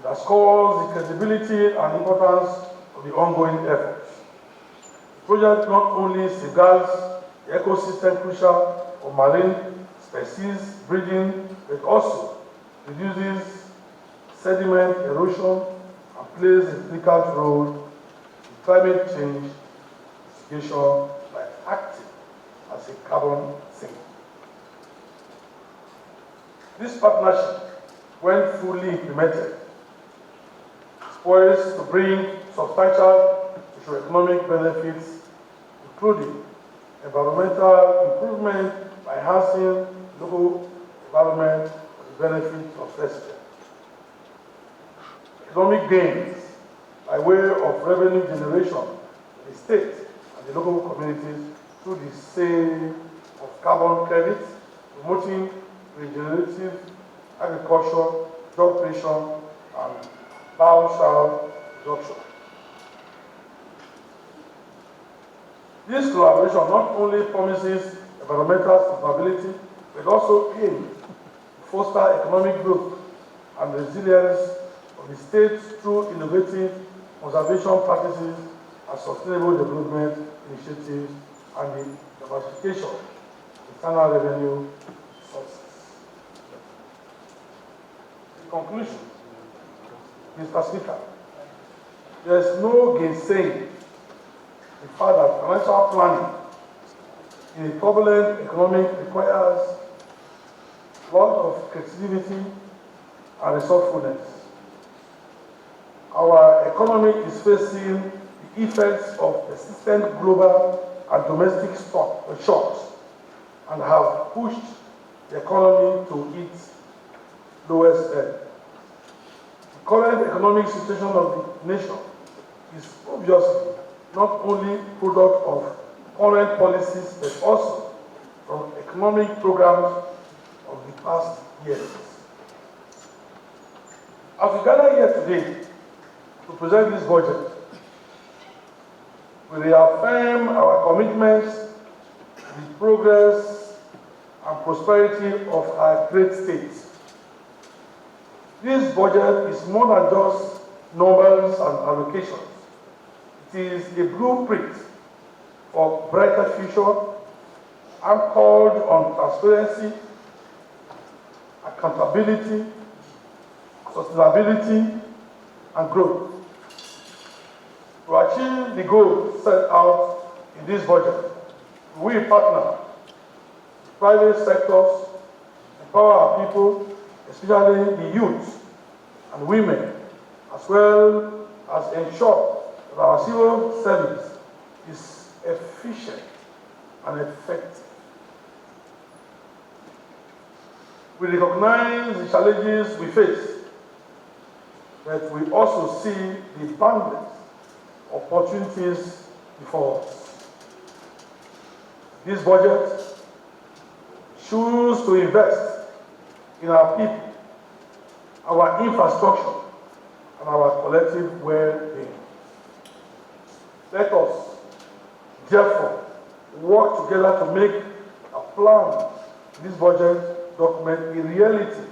underscores the credibility and importance of the ongoing efforts. The project not only safeguards the ecosystem crucial for marine species breeding, but also reduces sediment erosion and plays a critical role in climate change mitigation by acting as a carbon sink. This partnership, when fully implemented, is poised to bring substantial socio-economic benefits, including environmental improvement by enhancing local environment for the benefit of residents, economic gains by way of revenue generation in the state and the local communities through the sale of carbon credits, promoting regenerative agriculture, job creation, and biosal production. This collaboration not only promises environmental sustainability, but also aims to foster economic growth and resilience of the state through innovative conservation practices and sustainable development initiatives and the diversification of internal revenue sources. In conclusion, Mr. Speaker, there is no gainsaying the fact that financial planning in a turbulent economy requires a lot of creativity and resourcefulness. Our economy is facing the effects of persistent global and domestic shocks and have pushed the economy to its lowest ebb. The current economic situation of the nation is obviously not only product of current policies, but also from economic programs of the past years. As we gather here today to present this budget, we reaffirm our commitments to the progress and prosperity of our great state. This budget is more than just numbers and allocations. It is a blueprint for brighter future, anchored on transparency, accountability, sustainability, and growth. To achieve the goals set out in this budget, we partner with private sectors, empower our people, especially the youth and women, as well as ensure that our civil service is efficient and effective. We recognize the challenges we face, but we also see the boundless opportunities before us. This budget chooses to invest in our people, our infrastructure, and our collective well-being. Let us, therefore, work together to make a plan in this budget document a reality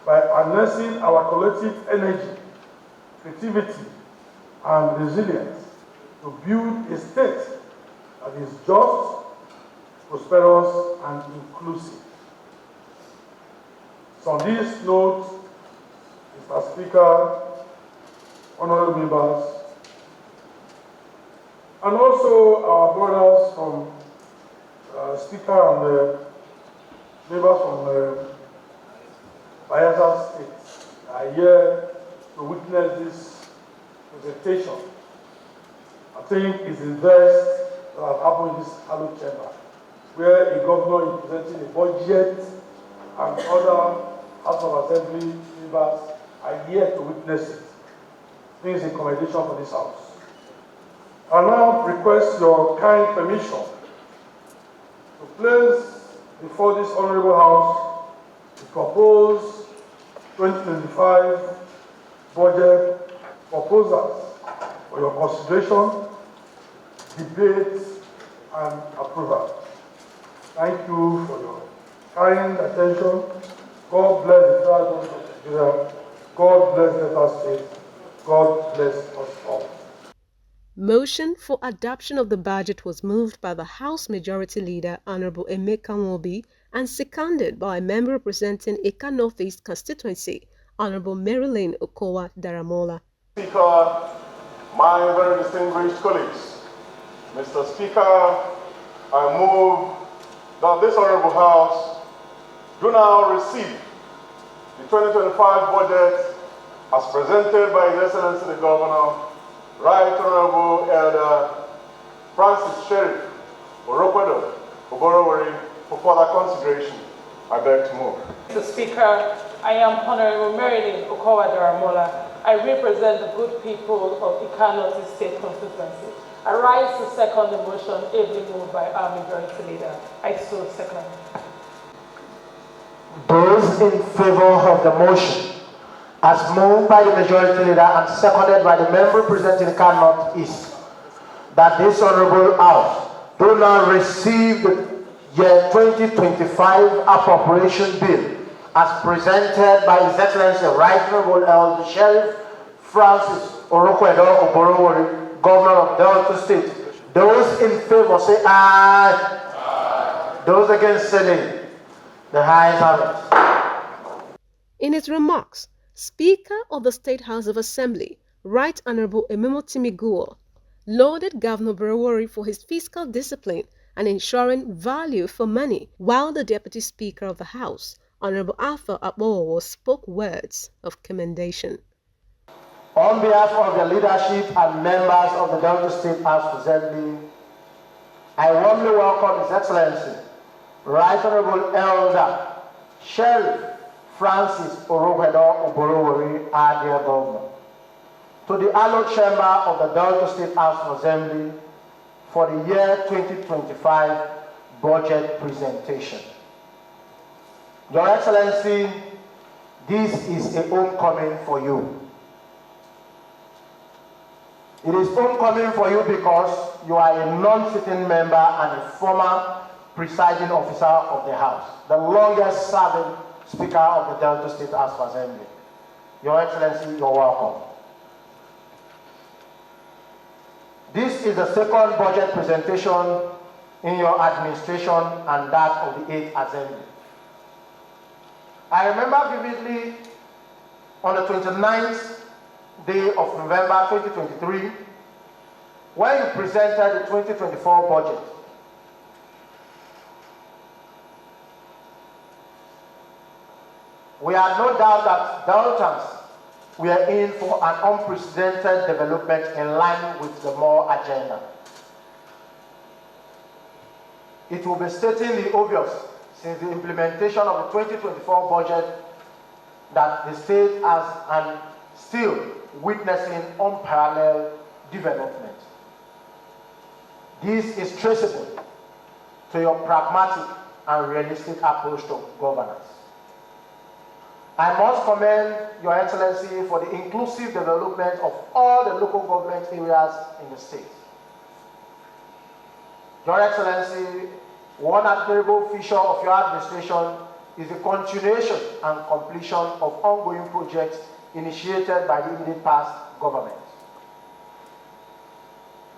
by harnessing our collective energy, creativity, and resilience to build a state that is just, prosperous, and inclusive. So on this note, Mr. Speaker, honorable members, And also our brothers from Speaker and neighbors from Bayelsa State are here to witness this presentation. I think it's the best that has happened in this hallowed chamber, where a governor is presenting a budget and other House of Assembly members are here to witness it. I think it's a commendation for this House. I now request your kind permission to place before this Honorable House the proposed 2025 budget proposals for your consideration, debate, and approval. Thank you for your kind attention. God bless the federal government of Nigeria. God bless Delta State. God bless us all. Motion for adoption of the budget was moved by the House Majority Leader, Honorable Emeka Nwobi, and seconded by a member representing Eka Northeast constituency, Honorable Marilyn Okowa Daramola. Speaker, my very distinguished colleagues, Mr. Speaker, I move that this Honorable House do now receive the 2025 budget as presented by His Excellency the Governor, Right Honorable Elder Francis Sheriff Oborevwori, for further consideration. I beg to move. Mr. Speaker, I am Honorable Marilyn Okowa Daramola. I represent the good people of Ikano State constituency. I rise to second the motion ably moved by our Majority Leader. I so second. Those in favor of the motion, as moved by the Majority Leader and seconded by the member representing Eka Northeast, that this Honorable House do now receive the year 2025 appropriation bill as presented by His Excellency Right Honorable Elder Sheriff Francis Oborevwori, Governor of Delta State. Those in favor say aye. Aye. Those against say nay. The ayes have it. In his remarks, Speaker of the State House of Assembly, Right Honorable Emimotimi Guo, lauded Governor Oborevwori for his fiscal discipline and ensuring value for money, while the Deputy Speaker of the House, Honorable Arthur Appropriation, spoke words of commendation. On behalf of the leadership and members of the Delta State House of Assembly, I warmly welcome His Excellency, Right Honorable Elder Sheriff Francis Oborevwori, our dear Governor, to the hallowed chamber of the Delta State House of Assembly for the year 2025 budget presentation. Your Excellency, this is a homecoming for you. It is homecoming for you because you are a non-sitting member and a former presiding officer of the House, the longest serving Speaker of the Delta State House of Assembly. Your Excellency, you're welcome. This is the second budget presentation in your administration and that of the 8th Assembly. I remember vividly on the 29th day of November 2023 when you presented the 2024 budget. We had no doubt that Deltans were in for an unprecedented development in line with the MORE agenda. It will be stating the obvious since the implementation of the 2024 budget that the state has and still witnessing unparalleled development. This is traceable to your pragmatic and realistic approach to governance. I must commend Your Excellency for the inclusive development of all the local government areas in the state. Your Excellency, one admirable feature of your administration is the continuation and completion of ongoing projects initiated by the immediate past government.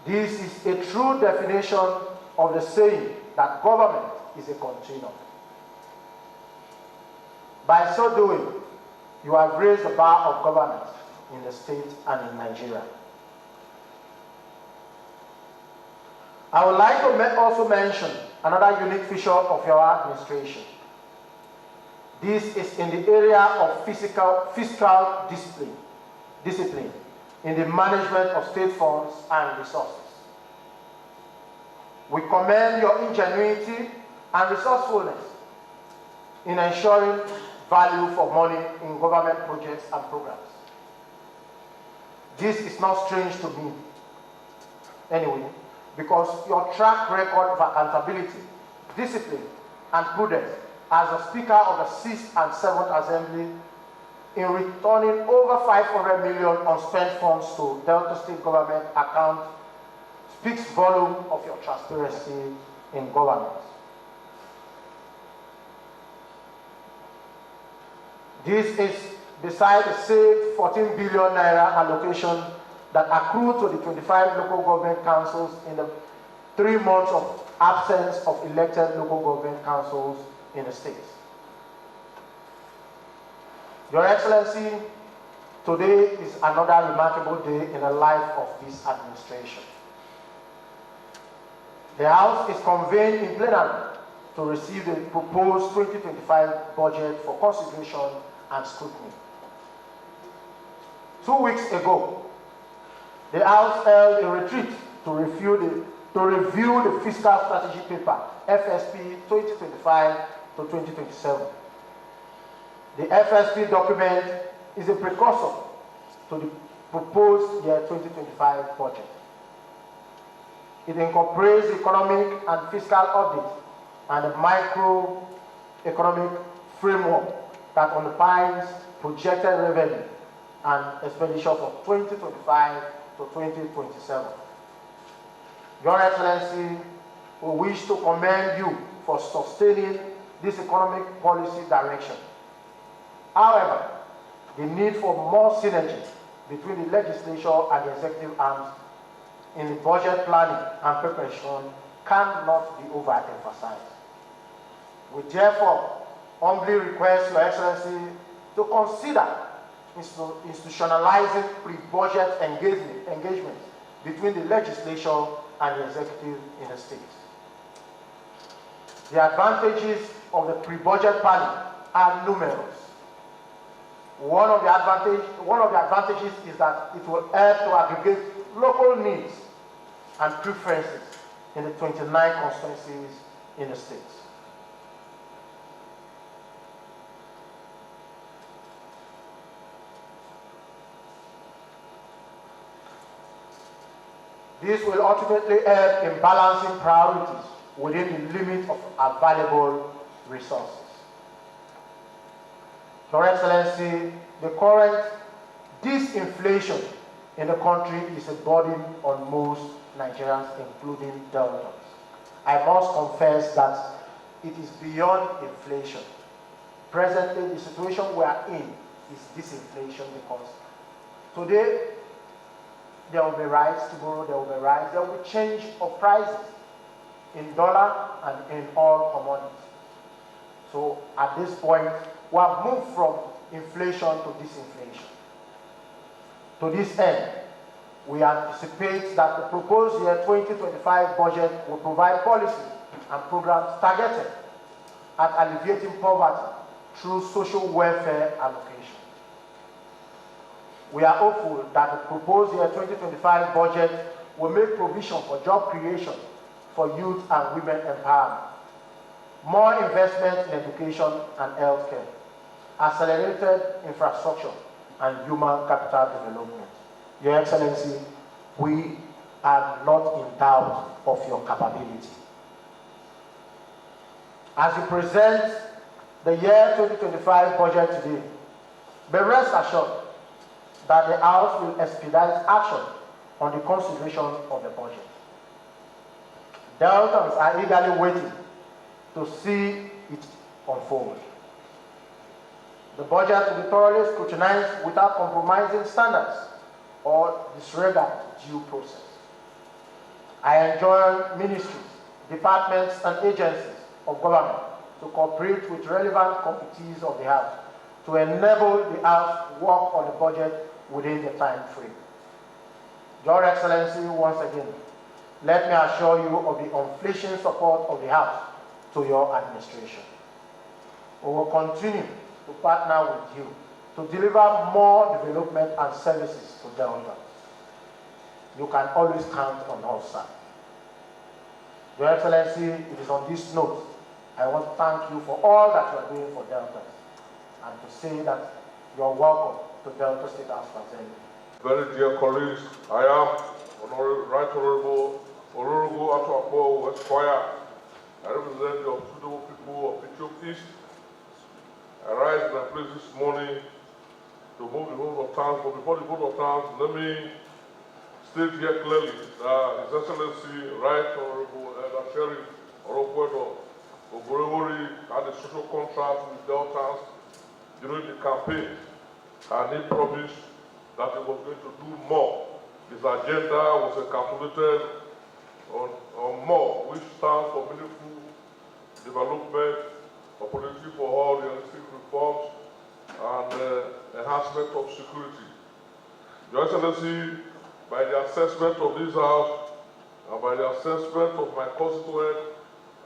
This is a true definition of the saying that government is a continuum. By so doing, you have raised the bar of governance in the state and in Nigeria. I would like to also mention another unique feature of your administration. This is in the area of fiscal discipline in the management of state funds and resources. We commend your ingenuity and resourcefulness in ensuring value for money in government projects and programs. This is not strange to me, anyway, because your track record of accountability, discipline, and prudence as the Speaker of the 6th and 7th Assembly in returning over 500 million unspent funds to Delta State government account speaks volume of your transparency in governance. This is beside the saved 14 billion naira allocation that accrued to the 25 local government councils in the 3 months of absence of elected local government councils in the states. Your Excellency, today is another remarkable day in the life of this administration. The House is convened in plenary to receive the proposed 2025 budget for consideration and scrutiny. 2 weeks ago, the House held a retreat to review the Fiscal Strategy Paper, FSP 2025 to 2027. The FSP document is a precursor to the proposed year 2025 budget. It incorporates the economic and fiscal update and the microeconomic framework that underpins projected revenue and expenditure for 2025 to 2027. Your Excellency, we wish to commend you for sustaining this economic policy direction. However, the need for more synergy between the legislature and the executive arms in the budget planning and preparation cannot be overemphasized. We therefore humbly request Your Excellency to consider institutionalizing pre-budget engagements between the legislature and the executive in the states. The advantages of the pre-budget planning are numerous. One of the advantages is that it will help to aggregate local needs and preferences in the 29 constituencies in the states. This will ultimately help in balancing priorities within the limit of available resources. Your Excellency, the current disinflation in the country is a burden on most Nigerians, including Deltans. I must confess that it is beyond inflation. Presently, the situation we are in is disinflation because today there will be rise, tomorrow there will be rise, there will be change of prices in dollar and in all commodities. So at this point, we have moved from inflation to disinflation. To this end, we anticipate that the proposed year 2025 budget will provide policies and programs targeted at alleviating poverty through social welfare allocation. We are hopeful that the proposed year 2025 budget will make provision for job creation for youth and women empowerment, more investment in education and healthcare, accelerated infrastructure, and human capital development. Your Excellency, we are not in doubt of your capability. As you present the year 2025 budget today, be rest assured that the House will expedite action on the consideration of the budget. Deltans are eagerly waiting to see it unfold. The budget will be thoroughly scrutinized without compromising standards or disregard due process. I enjoin ministries, departments, and agencies of government to cooperate with relevant committees of the House to enable the House to work on the budget within the time frame. Your Excellency, once again, let me assure you of the unflinching support of the House to your administration. We will continue to partner with you to deliver more development and services to Delta. You can always count on us, sir. Your Excellency, it is on this note I want to thank you for all that you are doing for Delta and to say that you are welcome to Delta State House of Assembly. Very dear colleagues, I am Right Honorable Oborevwori Esquire. I represent the Obsidian people of Pitchock East. I rise in my place this morning to move the vote of thanks, but before the vote of thanks, let me state here clearly that His Excellency Right Honorable Sheriff Oborevwori had a social contract with Deltans during the campaign, and he promised that he was going to do more. His agenda was encapsulated on more, which stands for meaningful development, opportunity for all realistic reforms, and enhancement of security. Your Excellency, by the assessment of this House, and by the assessment of my constituent,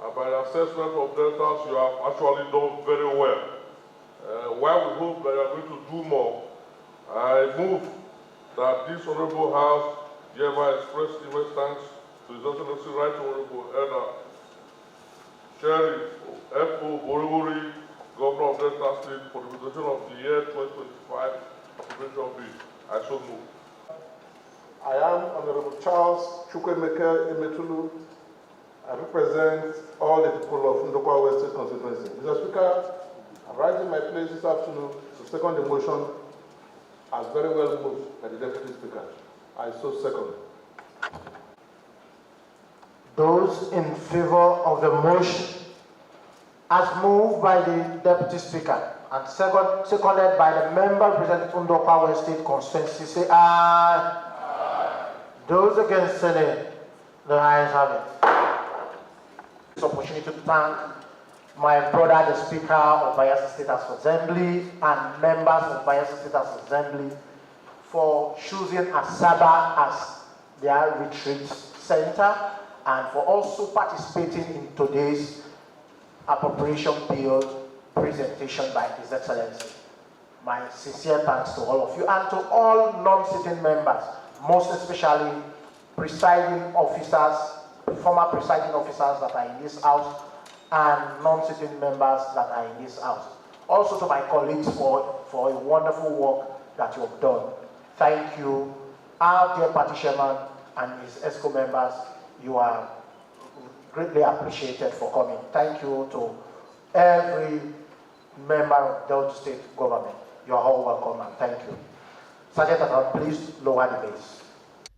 and by the assessment of Deltas, you have actually done very well. While we hope that you are going to do more, I move that this Honorable House hereby express immense thanks to His Excellency Right Honorable Elder Sheriff F.O. Oborevwori, Governor of Delta State, for the presentation of the year 2025 Appropriation Bill. I so move. I am Honorable Charles Chukwemeka Emetulu. I represent all the people of Ndokwa West State constituency. Mr. Speaker, I'm rising my place this afternoon to second the motion as very well moved by the Deputy Speaker. I so second. Those in favor of the motion as moved by the Deputy Speaker and seconded by the member representing Ndokwa West State constituency say aye. Aye. Those against say nay. The ayes have it. This opportunity to thank my brother, the Speaker of Bayelsa State House of Assembly, and members of Bayelsa State House of Assembly for choosing Asaba as their retreat center and for also participating in today's appropriation bill presentation by His Excellency. My sincere thanks to all of you and to all non-sitting members, most especially presiding officers, former presiding officers that are in this house, and non-sitting members that are in this house. Also to my colleagues for a wonderful work that you have done. Thank you, our dear party chairman and his ESCO members. You are greatly appreciated for coming. Thank you to every member of Delta State government. You are all welcome and thank you. Sergeant, please lower the bass.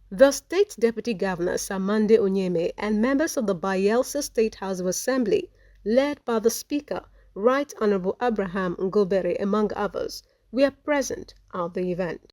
The State Deputy Governor, Samande Onyeme, and members of the Bayelsa State House of Assembly, led by the Speaker, Right Honorable Abraham Ngobere, among others, were present at the event.